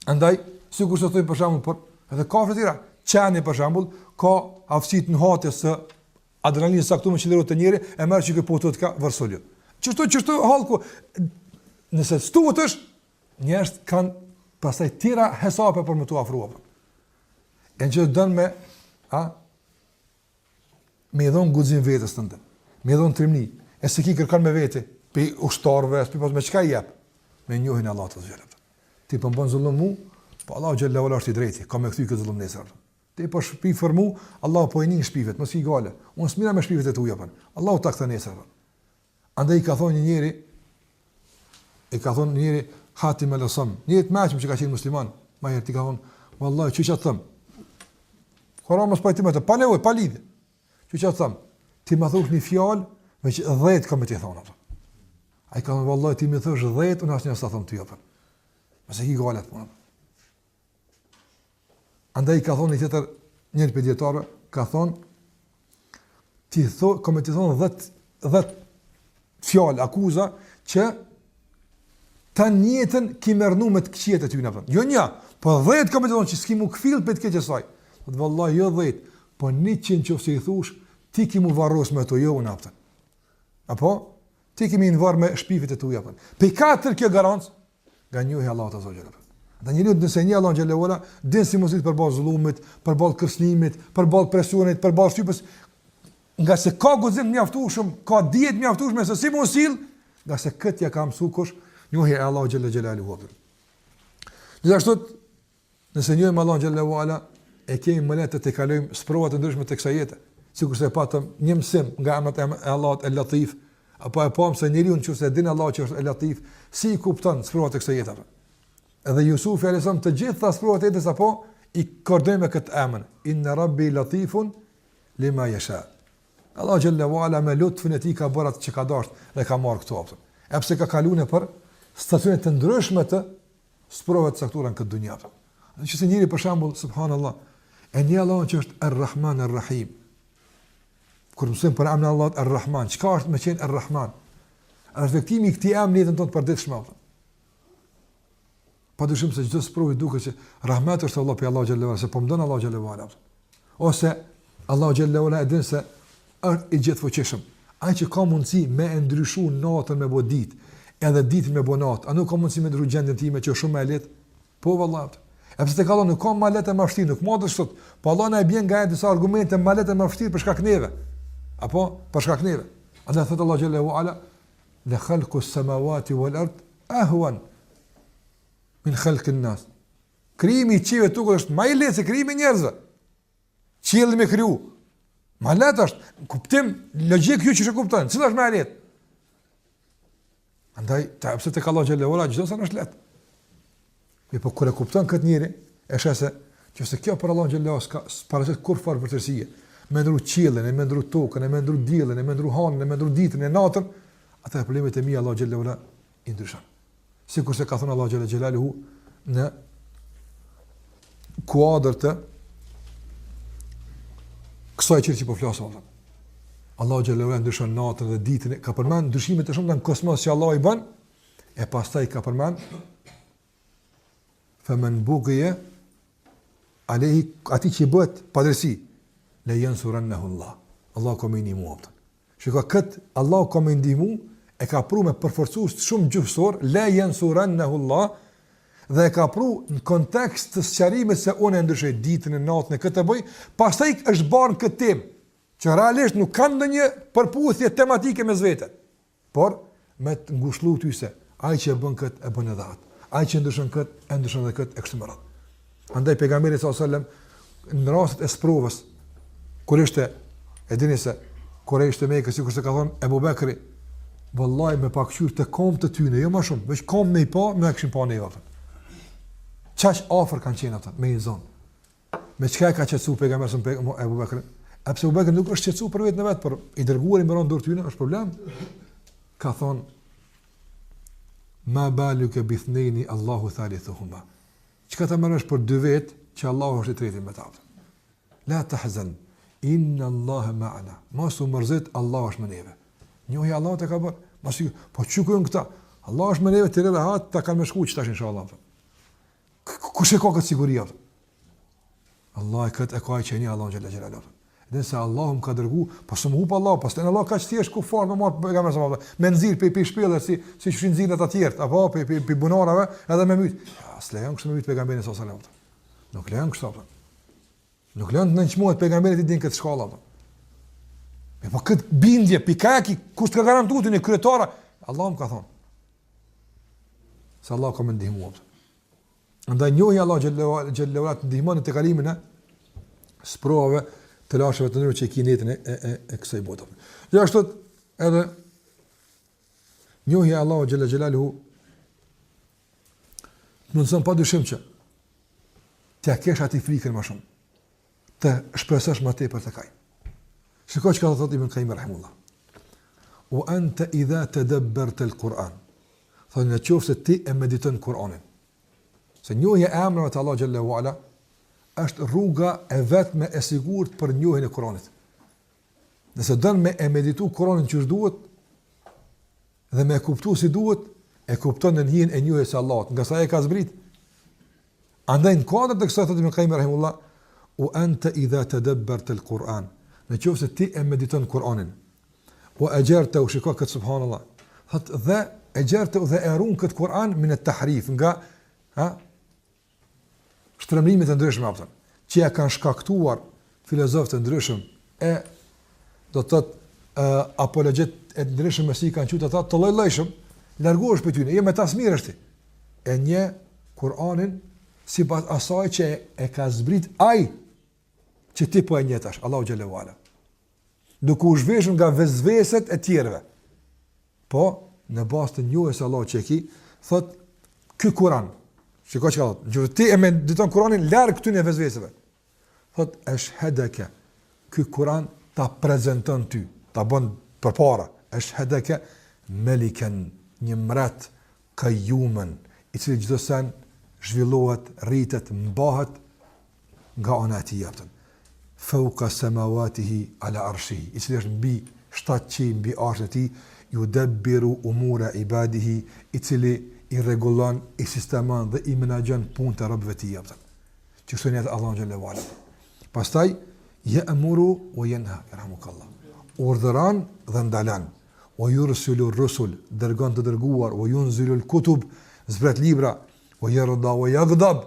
Andaj, sikur të thoj për shembull, por edhe ka tjera, çani për shembull, ka aftësi të nhatjes së adrenalinë saktuar me qendrën e njëri, e merr që ke putot ka vërsulën. Çështo hallku nëse stutësh, njerëz kanë pastaj tira hesape për më të afruar. E që dënë me dhon guxim vetës tënde, me dhon trimni, e se ki kërkan me vete, pe ushtarve, me çka i jep, me njohin Allah të zgjerë. Ti po bën zullum mu, po Allah xhallahu ala është i drejti, ka me kthy këtë zullum nesër. Ti po shpi për mu, Allah po i nin shpivet, mos i gale. Unë smira me shpivet e tuaja pan. Allahu ta kthen nesër. Andaj ka thonë njëri, Hatim el-Asam, njëri të mëshëm që ka qenë musliman, më herë ti ka thonë, vallahi çu çat them. Kur'an mos pajtim atë, pa nevojë, pa lidhje. Çu çat them. Ti më thosh një fjalë, me që 10 kam të thonë atë. Ai ka thonë vallahi ti më thosh 10, unë asnjë sa them ty apo. Mos e hi galat punë. Andaj ka thonë tjetër njëri pediatër, ka thonë ti kam të thonë 10 fjalë akuza që ta njetën ki mërnu me të këqiet e ty në përën. Jo nja, po 10 ka me të thonë që s'ki mu këfil për të keqe saj. Dhe vëllaj, jo 10, po 100 që fëse i thush, ti ki mu varros me të jo në apëtën. Apo? Ti ki mi në varë me shpifit e të uja përën. Pe 4 kjo garancë, nga njohi Allah të zogjerë përën. Dhe njëriut nëse një Allah në gjellewala, din si muzit për balë zullumit, për balë kërsnimit, për balë presionit, për balë shtypës, nga se ka guzim mjaftushëm, ka djetë mjaftushme, se si musil, nga se këtë ja ka mësu kush, njohi Allahu xhalla xhelaluhu. Gjithashtu, nëse njohim Allahun xhallahu ala, e kemi mëlet të kalojmë sprova të ndryshme tek kësaj jete. Sikur se patëm një mësim nga emrat e Allahut El Latif, apo e pam se njeriu nëse din Allahu që është El Latif, si i kupton sprovat e kësaj jete. Edhe Jusufi alayhis salam të gjitha sprovat e jetës apo i koordinoi me këtë emër. Inna rabbi latifun lima yasha. Allah xhalla wala me lutfin e tij ka bërë atë që ka dashur dhe ka marrë këto opsion. E pse ka kaluar për stacione të ndryshme të sprovat të caktuara në këtë dunjë. Dhe që se njëri për shembull subhanallahu e një Allah që është Ar-Rahman Ar-Rahim. Kur mësojmë për emrin Allah Ar-Rahman, çka është me qenë Ar-Rahman? Reflektimi i këtij emri jetën tonë të përditshme. Padyshim se çdo sprovë duket që rahmeti është Allah pe Allah xhallahu ala, se po mdon Allah xhallahu ala. Ose Allah xhallahu ala e din se është i gjithfuqishëm. Ai që ka mundësi me e ndryshu natën me bodit, edhe ditën me bonat, a nuk ka mundësi me ndryshu gjendjen time që është shumë e lehtë? Po vallahi. E pse tek Allah nuk ka më lehtë më vështirë, nuk mund të thotë, po Allah na e bën nga disa argumente më lehtë më vështirë për shkak neve. Apo për shkak neve. Andaj thot Allah xhallahu ala, la khalqu as-samawati wal ard ahwan min khalqi an-nas. Krijimi i qiellit e tokës është më i lehtë se krijimi i njerëzve. Qielli më kriju. Më lehtë është, kuptim logjik ju që e kupton. Cila është më e lehtë? Andaj ta pse tek Allah xhallahu ala çdo sa është lehtë. Mi po kur e kupton këtë njeri, e shese që se kjo për Allah xhallahu ska paraqet kur fare vërtetësie. Me ndru qiellin, me ndru tokën, me ndru diellin, me ndru hanën, me ndru ditën e natën, atë problemet e mia Allah xhallahu ala i ndryshon. Sikur se ka thënë Allah xhallahu xhelaluhu në kuadër të kësaj që po flasim. Allah xhallahu ala ndryshon natën dhe ditën, ka përmend ndryshime të shumta në kosmos që Allah i bën, e pastaj ka përmend فمن بغي عليه ati që bëhet padresi la yansurannahu Allah. Allah ka më ndihmu. Shikoj kët Allah ka më ndihmu e ka pru me përforcues shumë gjuhësor la yansurannahu Allah dhe e ka pru në kontekst të sqarimit se unë ndryshoj ditën e natën e këtë bëj, pastaj është bërë këtë temë që realisht nuk kanë ndonjë përputhje tematike mes vetë, por me të ngushëlluar ty se ai që e bën këtë e bën edhe atë. Ai që ndryshon këtë, e ndryshon edhe këtë e kështu me radhë. Andaj pejgamberi sallallahu alajhi wasallam në rastet e sprovës, kur ishte e dini se kur ishte me sikur se ka thënë Ebu Bekri, vallahi me pakqyr të kom të tyne, jo më shumë, veç kom me i pa, me kishin pa ne jotën. Çaq afër kanë qenë ata me një zonë. Me çka ka qetësu pejgamberi Ebu Bekri? Apse Ebu Bekri nuk është qetësu për vetën e vet, por i dërguari mbron dorë tyne, është problem. Ka thonë ma baluke bithnejni Allahu thalithuhuma. Çka të marrësh për dy vetë që Allahu është i treti me ta. La tahzan, inna Allaha ma'ana. Mos u mërzit, Allahu është me neve. Njohi Allahu të ka bërë. Po çukojnë këta. Allahu është me neve të rahat, ta kanë me shkuq tash inshallah. Kush e ka këtë siguri atë? Allah e këtë e ka që një Allahu xhalla xhelalu. Dhe se Allahu më ka dërgu, po s'm hup Allah, po s'ten Allah ka thjesht kufar me marr pejgamber sallallahu alaihi wasallam. Me nxir pe shpellë si çu nxirën ata të tjerë, apo pe bunarave, edhe me myt. S'lejon kështu me myt pejgamberin sallallahu alaihi wasallam. Nuk lejon kështu. Nuk lejon të nënçmohet pejgamberit i din këtë shkollë apo. Po kët bindje pikaki, kush të ka garantuar ti në kryetara? Allahu më ka thonë. Se Allah ka më ndihmuar. Andaj njohi Allah xhallahu ala ndihmon të kalimin e sprovave të lashëve të ndryshme që i kinë jetën e kësaj bote. Gjithashtu edhe njohja e Allahu xhalla xhelaluhu mundson padyshim që t'ia kesh atë frikën më shumë, të shpresosh më tepër tek ai. Shikoj çka thotë Ibn Qayyim rahimullah. Wa anta idha tadabbarta al-Quran. Thonë nëse ti e mediton Kur'anin. Se njohja e emrave të Allahu xhallahu ala është rruga e vetme e sigurt për njohjen e Kuranit. Nëse don me e meditu Kur'anin që duhet dhe me e kuptu si duhet, e kupton në hijen e njohjes së Allahut, nga sa e ka zbrit. Andaj në kuadër të kësaj thotë Ibn Qayyim rahimullah, "U anta idha tadabbarta al-Quran." Nëse ti e mediton Kur'anin, u ajarta u shiko kët subhanallah. Thotë dhe ajarta dhe e ruan kët Kur'an min at-tahrif, nga shtrëmlimet e ndryshme apo që ja kanë shkaktuar filozofët e ndryshëm e do të thotë apologjet e ndryshëm si kanë thënë ata të lloj-llojshëm, largohesh prej tyre, je me ta smirësh ti. E një Kur'anin sipas asaj që e ka zbrit ai që ti po e njeh Allahu xhallahu ala. Duke u zhveshur nga vezveset e tjerëve. Po, në bazë të njohjes së Allahut që ki, thot ky Kur'an Shikoj çka thot. Nëse ti e mediton Kur'anin larg këtyre vezveseve. Thot ashhadaka, ky Kur'an ta prezanton ty, ta bën përpara. Ashhadaka malikan, një mrat qayyuman, i cili çdo sen zhvillohet, rritet, mbahet nga ana e tij aftën. Fawqa samawatihi ala arshihi, i cili është mbi shtatçi, mbi arshin e tij, yudabbiru umura ibadihi, i cili i rregullon, i sistemon dhe i menaxhon punën e robëve të tij aftën. Që sonet Allahu xhallahu ala. Pastaj ya'muru wa yanha, yarhamukallah. Urdhëron dhe ndalon. Wa yursilu ar-rusul, dërgon të dërguar, wa yunzilu al-kutub, zbret libra, wa yarda wa yaghdab,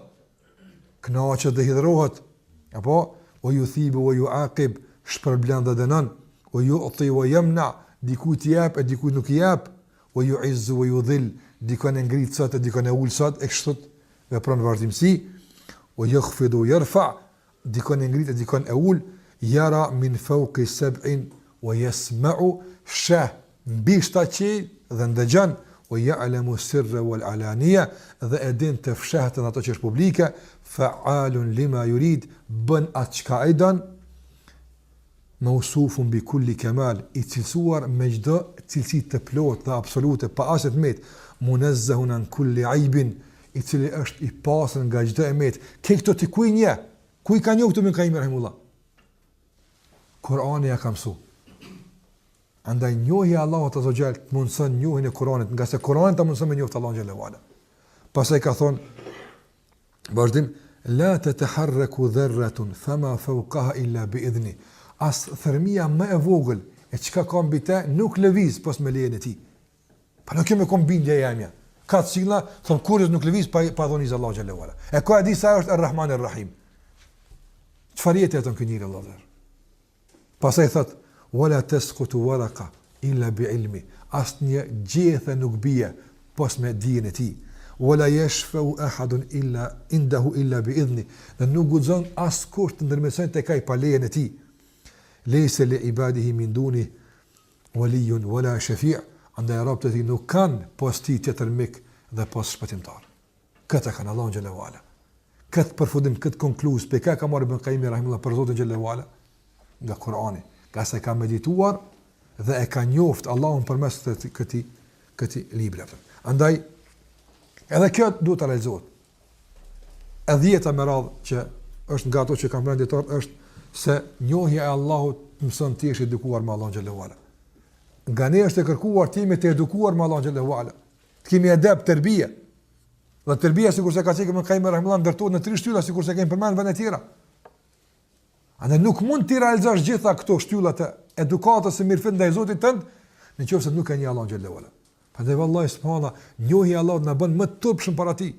kënaqet dhe hidhrohet, apo wa yuthibu wa yuaqib, shpërblen dhe dënon, wa yu'ti wa yamna, dikujt jep e dikujt nuk jep, wa yu'izzu wa yudhill, dikon e ngrit sot e dikon e ul sot, e kështu vepron vazhdimsi, wa yakhfidu yarfa, dikon e ngrit e dikon e ul, yara min fawqi sab'in wa yasma'u, shah mbi shtatçi dhe ndëgjon, wa ya'lamu sirra wal alaniya, dhe e din të fshehtën ato që është publike, fa'alun lima yurid, bën atë çka ai don, mausufun bi kulli kamal, i cilësuar me çdo cilësi të plotë dhe absolute, pa asnjë tmet, munazzahun an kulli aibin, i cili është i pasur nga çdo emet. Këto ti ku i nje? Ku i ka njohur këtu me Kaim rahimullah? Kur'ani ja ka mësuar. Andaj njohja Allahut azza xal mundson njohjen e Kur'anit, nga se Kur'ani ta mundson me njohtë Allahun xhallahu ala. Pastaj ka thon vazhdim, la tataharraku dharratun fama fawqaha illa bi idhni. As thërmia më e vogël e çka ka mbi te nuk lëviz pas me lejen e tij. Pa nuk kemë kombindje jamja. Ka të sigla, thon kurrë nuk lëviz pa dhënë Allahu xhallahu ala. E ka di sa është Ar-Rahman Ar-Rahim. Çfarë jetë atë kënjëri Allahu. Pastaj thot wala tasqutu waraqa illa bi ilmi, asnjë gjethe nuk bie pas me dijen e tij. Wala yashfa'u ahadun illa indahu illa bi idhni, dhe nuk guxon askush të ndërmjetësojë tek ai pa lejen e tij. Laysa li ibadihi min duni waliyun wala shafi', andaj robët e tij nuk kanë pas tij tjetër mik dhe pas shpëtimtar. Këtë kanë Allahu xhallahu ala. Këtë përfundim, këtë konkluz, pe ka marrë Ibn Qayyim rahimullah për Zotin xhallahu ala nga Kur'ani. Ka se ka medituar dhe e ka njoft Allahun përmes këtij libri. Andaj edhe kjo duhet të realizohet. E dhjeta me radhë që është nga ato që kam thënë dietar është se njohja e Allahut mëson ti të edukuar me Allahun xhallahu ala. Nga ne është e kërkuar ti me të edukuar me Allahun xhallahu ala. Të kemi adab tërbie. Dhe tërbia sikurse ka thënë Kaim rahimullah ndërtohet në 3 shtylla sikurse kemi përmendur vende të tjera. Andaj nuk mund të realizosh gjitha këto shtylla të edukatës së mirëfillt ndaj Zotit tënd nëse nuk e njeh Allahun xhallahu ala. Prandaj vallahi subhanallah, njohja e Allahut na bën më të turpshëm para tij.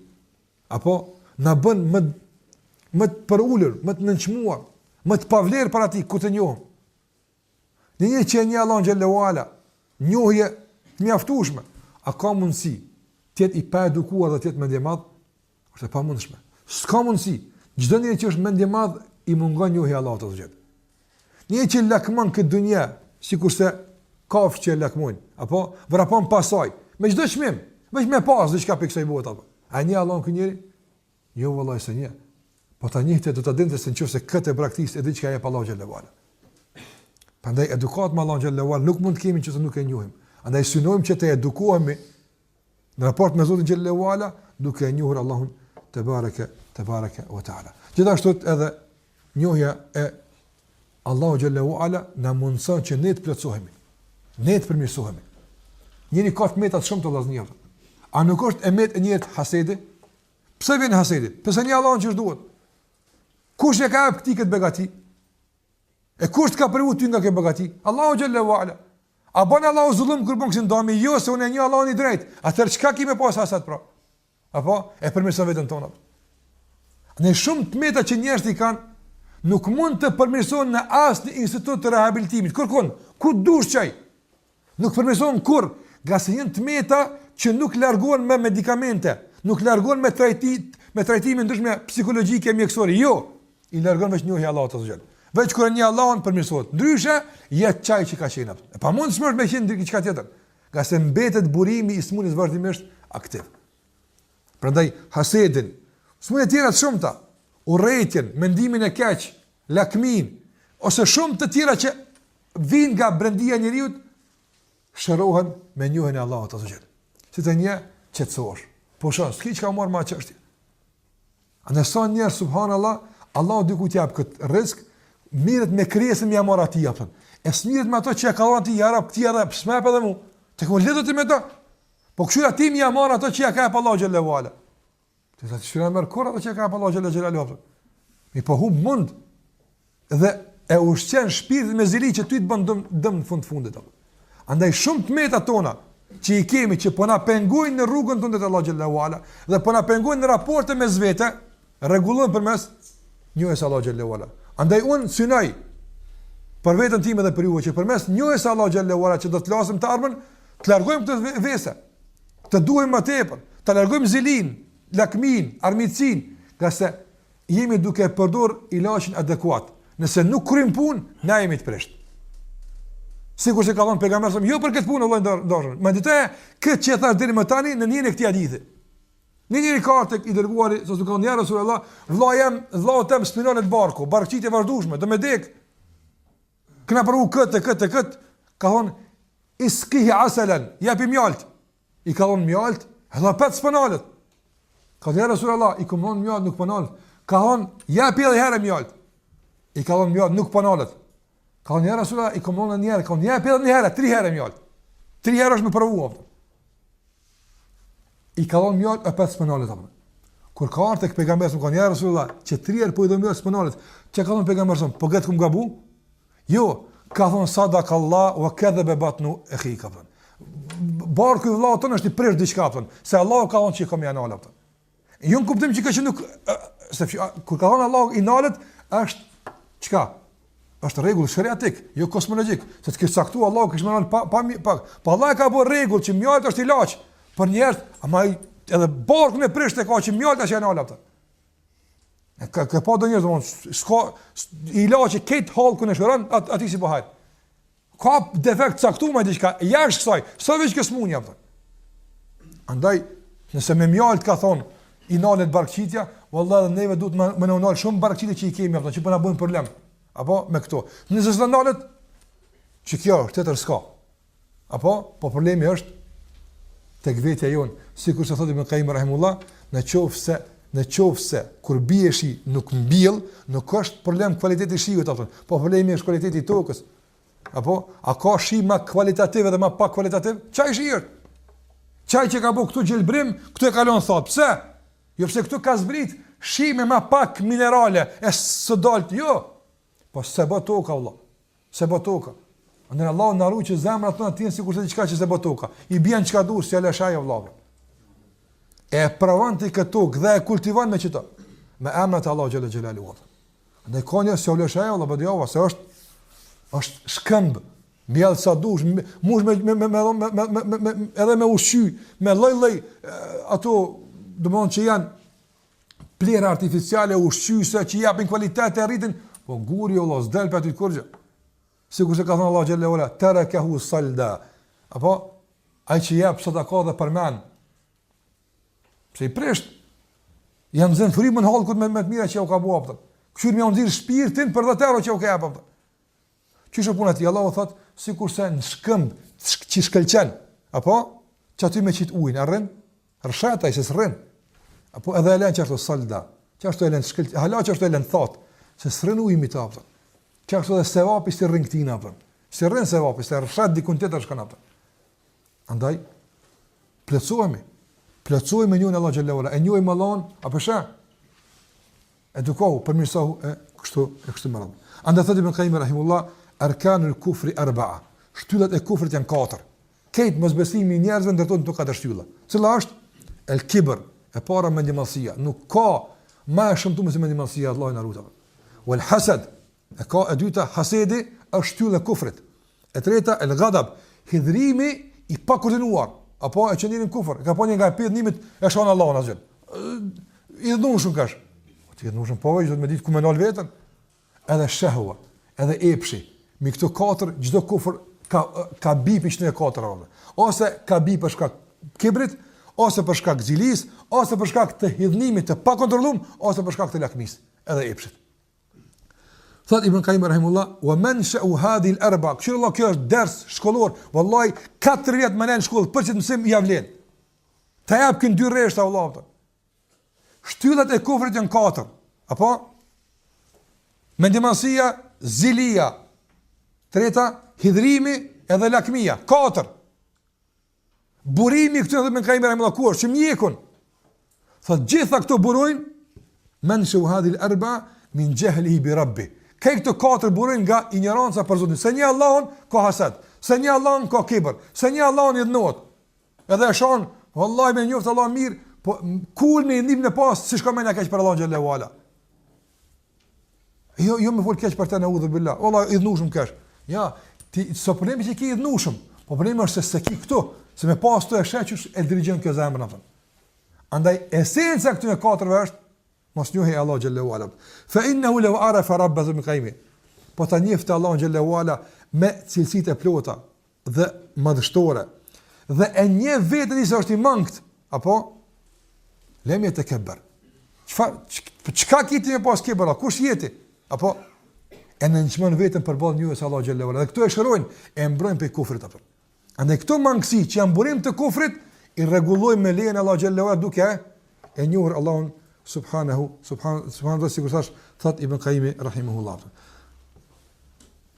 Apo na bën më të përulur, më të nënçmuar, më të pavlerë para tij ku të njohim. Një që e njeh Allahun xhallahu ala, njohje të mjaftueshme, a ka mundësi të jetë i pa edukuar dhe të jetë mendje madh? Është e pamundshme. S'ka mundësi. Çdo njeri që është mendje madh i mungon njohja e Allahut azh. Një që lakmon këtë dunjë, sikurse kafshë që lakmojnë, apo vrapon pasaj, me çdo çmim, veç me pas diçka për kësaj bote apo. A njeh Allahun ky njeri? Jo vallahi se njeh. Po ta njehte do ta dinte se nëse këtë praktikë e diçka jep Allahu xhallahu ala. Prandaj edukat me Allahun xhallahu ala nuk mund të kemi nëse nuk e njohim. Andaj synojmë që të edukohemi në raport me Zotin xhallahu ala duke e njohur Allahun te baraka wa taala. Gjithashtu edhe njohja e Allahu xhallahu ala na mundson që ne të plotësohemi. Ne të përmirësohemi. Njëri ka të meta të shumë të vllaznia. A nuk është emet e njëjtë hasedi? Pse vjen hasedi? Pse ne Allahun që duhet? Kush e ka hap këtij këtë begati? E kush të ka privu ty nga kjo begati? Allahu xhallahu ala. A bën Allahu zullum kur bën kësi ndami? Jo, se unë e njeh Allahun i drejt. Atëherë çka kemi pas hasad pra? Apo e përmirëson veten tonë. Ne shumë të meta që njerëzit i kanë nuk mund të përmirësohen në asnjë institut të rehabilitimit. Kërkon, ku dush çaj? Nuk përmirësohen kurr, gazet janë të meta që nuk largohen me medikamente, nuk largohen me trajtime ndryshme psikologjike mjekësore. Jo, i largon veç njohja e Allahut azh. Veç kur e njeh Allahun përmirësohet. Ndryshe, jet çaj që ka qenë. E pamundshme është me qenë diçka tjetër. Gazet mbetet burimi i smunit vazhdimisht aktiv. Prandaj hasedin, smundje tjera të shumta, urrëtitjen, mendimin e keq, lakmin, ose shumë të tjera që vijnë nga brendia e njeriu, shërohen me njohjen e Allahut azza xal. Si të një qetësohesh. Po shoh, s'ki çka marr më çështje. Andaj son njerëz subhanallahu, Allahu diku t'i jap kët rrezik, mirët me krijesën më marr atij apo. E smirët me ato që e ka dhënë ti jara, ti edhe s'më edhe mu. Te ku lidhet ti me to? Po kshyra ti më marr ato që ja ka pa Allahu xhallahu ala. Ti sa ti shëron merr kur ato që ka pa Allahu xhallahu ala. Mi po hub mund dhe e ushqen shpirtin me zili që ty të bën dëm në fundit apo. Andaj shumë të meta tona që i kemi që po na pengojnë në rrugën tonë të Allahu xhallahu ala dhe po na pengojnë në raporte mes vete, rregullojnë përmes njohjes Allahu xhallahu ala. Andaj unë synoj për veten time dhe për ju që përmes njohjes Allahu xhallahu ala që do të lasim të armën, të largojmë këtë vese, të duajmë më tepër, të largojmë zilin, lakmin, armiqsin, qase jemi duke përdor ilaçin adekuat. Nëse nuk kryjm punë, na jemi të prisht. Sikur se ka thënë pejgamberi, jo për këtë punë vëllai ndoshën. Menditoj këtë që thash deri më tani në njërin e këtij hadithi. Në njëri ka tek i dërguari, sa duke thënë ja Rasulullah, vllau tem spinon në barku, barkçitë e vazhdueshme, do me dek. Këna provu këtë, ka thonë iskihi asalan, japi mjalt. I ka thonë mjalt, edhe 5 spanalet. Ka thonë ja Rasulullah, i komon mjalt nuk panalet. Ka thonë japi edhe herë mjalt. I ka thonë mjalt nuk panalet. Ka thonë ja Rasulullah, i komon edhe një herë, ka thonë japi edhe një herë, 3 herë mjalt. 3 herë është më provu. I ka thonë mjalt e 5 spanalet apo. Kur ka ardhur tek pejgamberi më ka thonë ja Rasulullah, që 3 herë po i do mjalt spanalet. Çka ka thonë pejgamberi? Po gjet kum gabu? Jo, ka thonë sadakallah wa kadhaba batnu akhika. Barku i vllaut tonë është i prish diçka thon, se Allahu ka thonë që kam janë ala. Jo në kuptim që ka që nuk se kur ka thonë Allahu i nalet është çka? Është rregull shariatik, jo kosmologjik. Se të ke saktuar Allahu kish më nal pa Allah ka bërë rregull që mjalt është ilaç për njerëz, ama edhe barku në prish tek ka që mjalt është janë ala. Ka pa do njerëz domon s'ka ilaçi këtë hallkun e shëron aty si bëhet. Ka defekt caktuar diçka jashtë kësaj, sa veç kësmunja apo. Andaj nëse me mjalt ka thon i nalet barkçitja, vallahi neve duhet më nal shumë barkçite që i kemi apo që po na bëjnë problem. Apo me këto. Nëse s'na nalet që kjo është tjetër s'ka. Apo po problemi është tek vetja jon, sikur se thotë Ibn Qayyim rahimullah, në qofse kur bie shi nuk mbill, nuk është problem kualiteti i shiut apo. Po problemi është kualiteti i tokës. Apo a ka shi më kualitativ dhe më pak kualitativ? Çaj shiut. Çaj që ka bëu këtu gjelbrim, këtu e kalon thot. Pse? Jo pse këtu ka zbrit shi me më pak minerale, e së dalt, jo. Po se bë toka Allah. Se bë toka. Andaj Allahu na ruaj që zemrat tona të jenë sikur se diçka që se bë toka. I bien çka duhet, si ala shaj Allah. E provon ti këtë tokë dhe e kultivon me çto? Me emrat e Allahu xhalla xhelalu. Andaj konja se ala shaj Allah bëdiova se është shkëmb. Mjell sa dush, mush me edhe me ushqy, me lloj ato domthon që janë plera artificiale ushqyse që japin cilëtet e rritin. Po guri Allah s'del për aty kurrë. Sikur se ka thënë Allah xhallahu ala, tarakahu salda. Apo ai që jep sadaka dhe përmend. Pse i presht janë zën frymën hallkut me të mira që u ka bëu atë. Kështu më nxirr shpirtin për dhëtëro që u ka jap atë. Qysh puna ti Allahu thot, sikur se në shkëmb që shkëlqen. Apo çaty me çit ujin, arrin? Rshata se s'rrin. Apo edhe e lën çashtu salda. Çashtu e lën shkëlq, hala çashtu e lën thot. Se s'rën ujmi të apëtën. Që është dhe sevapi si rën këtina apëtën. Si rën sevapi, se rëshat dikun tjetër shkan apëtën. Andaj, plëcojme njën Allah Gjellewala, e njojme Allahon, apësha, edukohu, përmirësohu, kështu më radhë. Andaj, thët Ibn Qayyim rahimullah, arkanul kufri arba'a. Shtyllat e kufrit janë 4. Kejtë mosbesimi njerëzve ndërtojnë të 4 shtylla. Cila është? El kibër, e para mendimallësia. Nuk ka ma e shëmtuar se mendimallësia, Allah na ruaj. Wal hasad, e dyta hasedi është shtyllë e kufrit. E treta el ghadab, hidhrimi i pakoordinuar, apo e qendrin në kufër. Ka poni nga pyetnimit e shon Allahun asgjë. I dhunshun kash. Ti dhunshun po vetë do të më ditë ku më nal veten. Edhe shahwa, edhe epshi. Mi këto 4 çdo kufër ka bip i 4 orë. Ose ka bip për shkak kibrit, ose për shkak zilis, ose për shkak të hidhnimit të pakontrolluar, ose për shkak të lakmisë, edhe epshit. Thot Ibn Qayyim rahimullah, wa mansha'u hadhihi al-arba'. Kjo është ders shkollor. Wallahi 4 vjet më në shkollë për të mësim ja vlen. Ta jap kën 2 rreshta vëllai. Shtyllat e kufrit janë 4. Apo? Mendimasia, zilia. Treta, hidhrimi edhe lakmia. 4. Burimi këtu edhe Ibn Qayyim rahimullah kur që mjekun. Thot gjitha këto burojnë mansha'u hadhihi al-arba' min jahlihi bi rabbih. Këto këto 4 burojnë nga ignoranca për Zotin. Se një Allahun ka hased, se një Allahun ka kibër, se një Allahun i dhënohet. Edhe e shon, vallahi me njoft Allah mirë, po kulmi i ndihmën e pas, siç ka mëna keq për Allah xhallahu ala. Jo më fol keq për të naudhu billah. Vallahi i dhnushëm kesh. Ja, ti so problemi që ke i dhnushëm. Po problemi është se ki këtu, se me pas të e sheqësh e dirigjon kjo zemrën atë. Andaj esenca këtu në 4 është mos njohë Allah xhallahu ala. Fa innahu law arafa rabbahu min qaimi. Po ta njeftë Allah xhallahu ala me cilësitë e plota dhe madhështore. Dhe e një vetën se është i mangët, apo lem yetakabbar. Çka kiti me pas kibra? Kush jeti? Apo e nënçmon vetën përballë njohjes Allah xhallahu ala. Dhe këto e shërojnë, e mbrojnë pe kufrit apo. Andaj këto mangësi që janë burim të kufrit i rregullojmë me lejen Allah xhallahu ala duke e njohur Allahun subhanahu sigurisht thot Ibn Qayyim rahimahullah.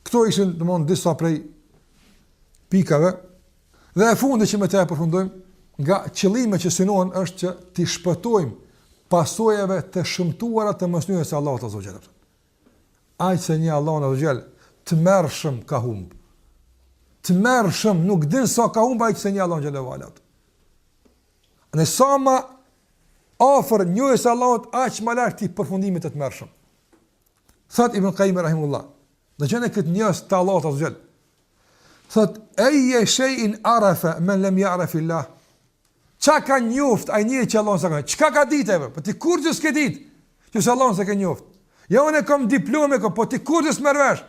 Këto ishin domthon disa prej pikave dhe e fundit që më të përfundojmë nga qëllimet që synohen është që ti shpëtojmë pasojave të shëmtuara të mosnjës së Allahut azza wa jalla. Ai se një Allahu azza wa jalla të mërshëm ka humb. Të mërshëm nuk din sa ka humb ai se një Allahu xhallahu ala. Në sa ma afër njohjes së Allahut aq më lart ti përfundimit të mërshëm. Thot Ibn Qayyim rahimullah, do të jeni këtë njohjes të Allahut azza wa jalla. Thot ay shay'in arafa man lam ya'raf Allah. Çka ka njoft ai njeri që Allahu s'ka. Çka ka ditë po ti kurrë s'ke ditë. Që Allahu s'e ka njoft. Jo unë kam diplomë po ti kurrë s'merr vesh.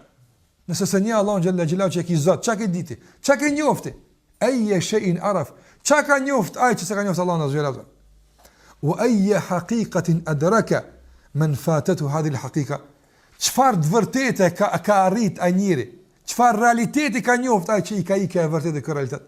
Nëse se një Allahu xhalla xhelal që ki Zot, çka ke ditë? Çka ke njofti? Ay shay'in araf. Çka ka njoft ai që s'e ka njoft Allahu azza wa jalla. Wa ay haqiqatin adraka man fatatu hadhihi alhaqiqa. Çfarë vërtetë ka arrit ai njeri? Çfarë realiteti ka njoft ai që i ka ikë vërtetë kjo realitet?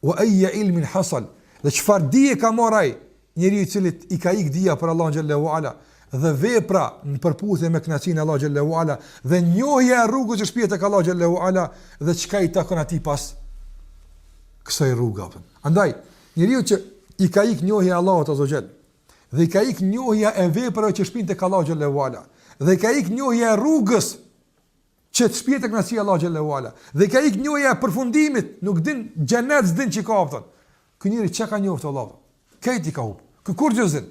Wa ay ilmin hasal. Dhe çfarë dije ka marr ai njeriu i cili i ka ikë dija për Allahun xhallahu ala dhe vepra në përputhje me kënaqësinë e Allahut xhallahu ala dhe njohja e rrugës së shpirtit tek Allahu xhallahu ala dhe çka i takon atij pas kësaj rruge. Andaj njeriu që i ka ikë njohja e Allahut azza xhall dhe i ka ikë njohja e veprave që shpinë tek Allahu xhallahu ala dhe i ka ikë njohja e rrugës që të shpihet tek kënaqësia e Allahu xhallahu ala dhe i ka ikë njohja e përfundimit, nuk din xhenet s'din çka ka thon. Ky njeri çka ka njohur Allahu? Këti ka humb. Ky kur gjëzin.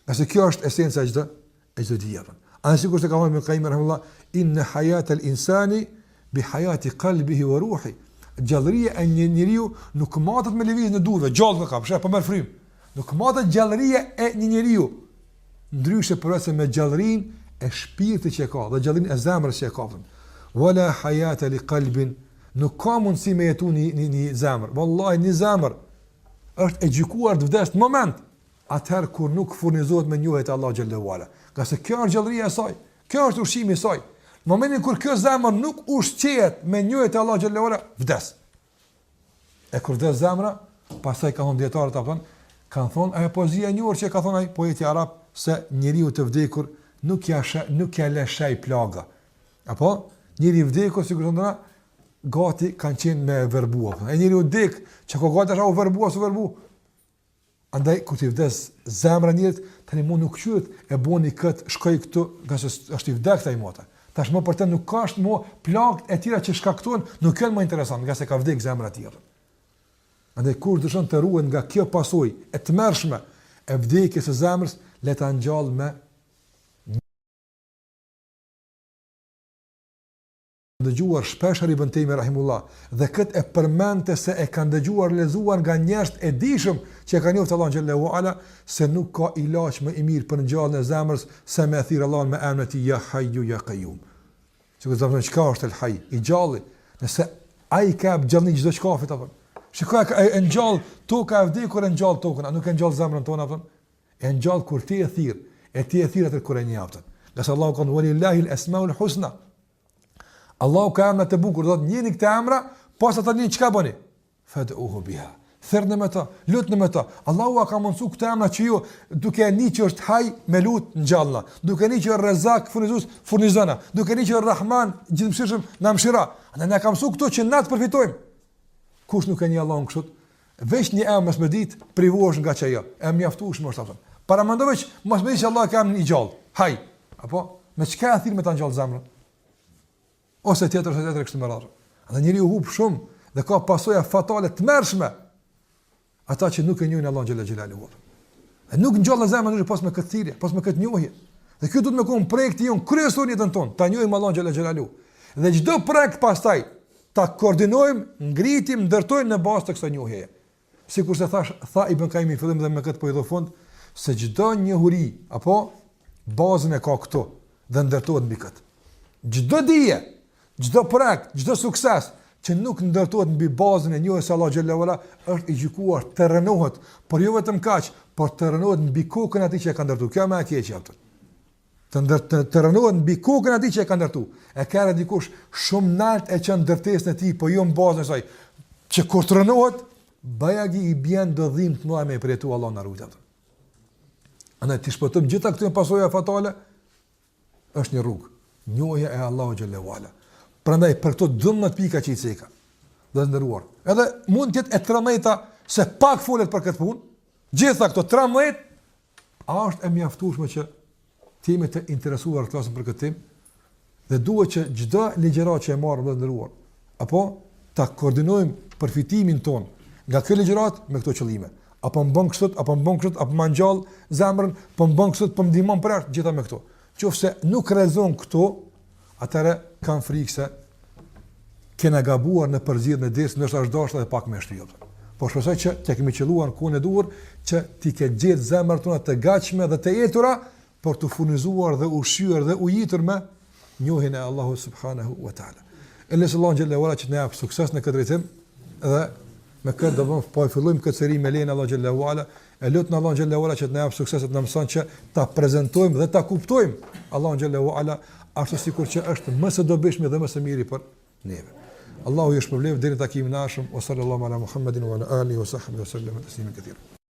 Nëse kjo është esenca e çdo dia. Ana sigurisht e ka thënë Ibn Qayyim rahimahullah, inna hayata al-insani bi hayati qalbihi wa ruhi. Gjallëria e një njeriu nuk matet me lëvizjen e duve, gjallë ka, po merr frym. Nuk matet gjallëria e një njeriu ndryshe përse me gjallërinë e shpirtit që ka dhe gjallërinë e zemrës që ka. Wala hayata li qalbin, nuk ka mundësi me jetu një zemër. Wallahi një zemër është e gjykuar të vdes në moment atëherë kur nuk furnizohet me njohjet e Allah xhallahu ala. Ka se kjo është gjallëria e saj. Kjo është ushqimi i saj. Në momentin kur kjo zemër nuk ushqehet me njohjet e Allah xhallahu ala, vdes. E kur vdes zemra, pastaj ka thonë dietarët apo kanë thonë ajo poezia e njohur që ka thonë ai poeti arab se njeriu të vdekur nuk ja lë shaj plaga. Apo njeriu i vdekur sigurisht ndonjë gati kanë qenë me verbua. E njeriu vdek, çka gati është u verbu. Andaj kur ti vdes zemra njerit, tani mund nuk qyet e boni kët, shkoj këtu, qase është i vdekta ai mota. Tashmë për të nuk ka as më plagë e tjera që shkaktojnë, nuk janë më interesant, qase ka vdek zemra e tij. Andaj kur dëshon të ruhen nga kjo pasojë e tmerrshme e vdekjes së zemrës, le ta ngjall me dëgjuar shpesh Ibn Taymi rahimullah dhe këtë e përmendte se e kanë dëgjuar lezuar nga njerëz e dijshëm që kanë njohur Allahun xhallahu ala se nuk ka ilaç më i mirë për ngjalljen e zemrës se me thirr Allahun me emrin e tij ya hayyu ya qayyum. Çka do të thonë çka është el hayy, i gjalli, nëse ai ka gjallëni çdo çkafit apo Shikoj e ngjall toka e vdekur, e ngjall tokën, a nuk e ngjall zemrën tonë apo? E ngjall kur ti e thirr, e ti e thirr atë kur e njeh. Qase Allahu ka walillahi al-asmaul husna. Allahu ka emra të bukur, do të njeni këtë emra, pas ata një çka bëni? Fad'uhu biha. Thërnë me ta, lutni me ta. Allahu ka mundsu këtë emra që ju duke një që është haj me lut ngjallna, duke një që është Rezak furnizues furnizona, duke një që është Rahman gjithëmshirshëm na mshira. Ne ka mësu këto që na të përfitojmë. Kush nuk e njeh Allahun kështu? Veç një emër mos më ditë, privohesh nga çajo. E mjaftueshëm është atë. Para mendove që mos më di që Allah ka emrin i gjallë. Haj. Apo me çka e thirr me ta ngjall zemrën? Ose tjetër kështu më radhë. Ata njeriu hub shumë dhe ka pasoja fatale të mërshme. Ata që nuk e njohin Allahun xhela xhelaluhu. E nuk ngjallën zemrën pas me këtë thirrje, pas me këtë njohje. Dhe ky duhet me kon projekti jon kryesor në jetën tonë, ta njohim Allahun xhela xhelaluhu. Dhe çdo projekt pastaj ta koordinojmë, ngritim, ndërtojmë në bazë të kësaj njohjeje. Sikur se tha Ibn Qayyim fillim dhe me këtë po i do fund se çdo njohuri apo bazën e ka këtu dhe ndërtohet mbi këtë. Çdo dije, çdo projekt, çdo sukses që nuk ndërtohet mbi bazën e njohjes së Allahut xhallahu ala është i gjykuar të rënohet, por jo vetëm kaq, por të rënohet mbi kokën atij që e ka ndërtuar. Kjo më e keq atë. Të rënohet mbi kokën atij që e ka ndërtuar. E ka dikush shumë lart e çon ndërtesën e tij, po jo në bazën e saj. Që kur të rënohet, bajagi i bën do dhimbje të mëdha me përjetu Allah na ruaj atë. Andaj ti shpëtojmë gjitha këto pasoja fatale është një rrugë. Njohja e Allahut xhallahu ala. Prandaj për këto 12 pika që i ceka, dhe të ndëruar. Edhe mund të jetë e 13-ta se pak folet për këtë punë, gjitha këto 13, a është e mjaftueshme që të jemi të interesuar të flasim për këtë temë, dhe duhet që çdo ligjërat që e marrim dhe të ndëruar, apo ta koordinojmë përfitimin ton nga kjo ligjërat me këto qëllime. Apo më bën kështu, apo më bën kështu, apo më ngjall zemrën, po më bën kështu, po më ndihmon për atë gjitha me këto. Qofse nuk realizon këto, atëre kanë frikë se kena gabuar në përzgjedhjen e desë, ndoshta është dashur edhe pak më shtyp. Po shpresoj që të kemi qelluar në kohën e duhur që ti ke gjetë zemrat tona të gatshme dhe të etura për të furnizuar dhe ushqyer dhe ujitur me njohjen e Allahut subhanahu wa taala. Elsallahu xhallahu ala që të na jap sukses në këtë drejtim dhe me këtë do vëmë po fillojmë këtë seri me lenin Allah xhallahu ala. E lutem Allah xhallahu ala që të na jap sukses të na mëson që ta prezantojmë dhe ta kuptojmë Allah xhallahu ala ashtu sikur që është më së dobishmi dhe më së miri për neve. Allahu ju shpërblet deri në takimin e ardhshëm. Sallallahu ala Muhammedin wa ala alihi wa sahbihi wa sallam taslima katira.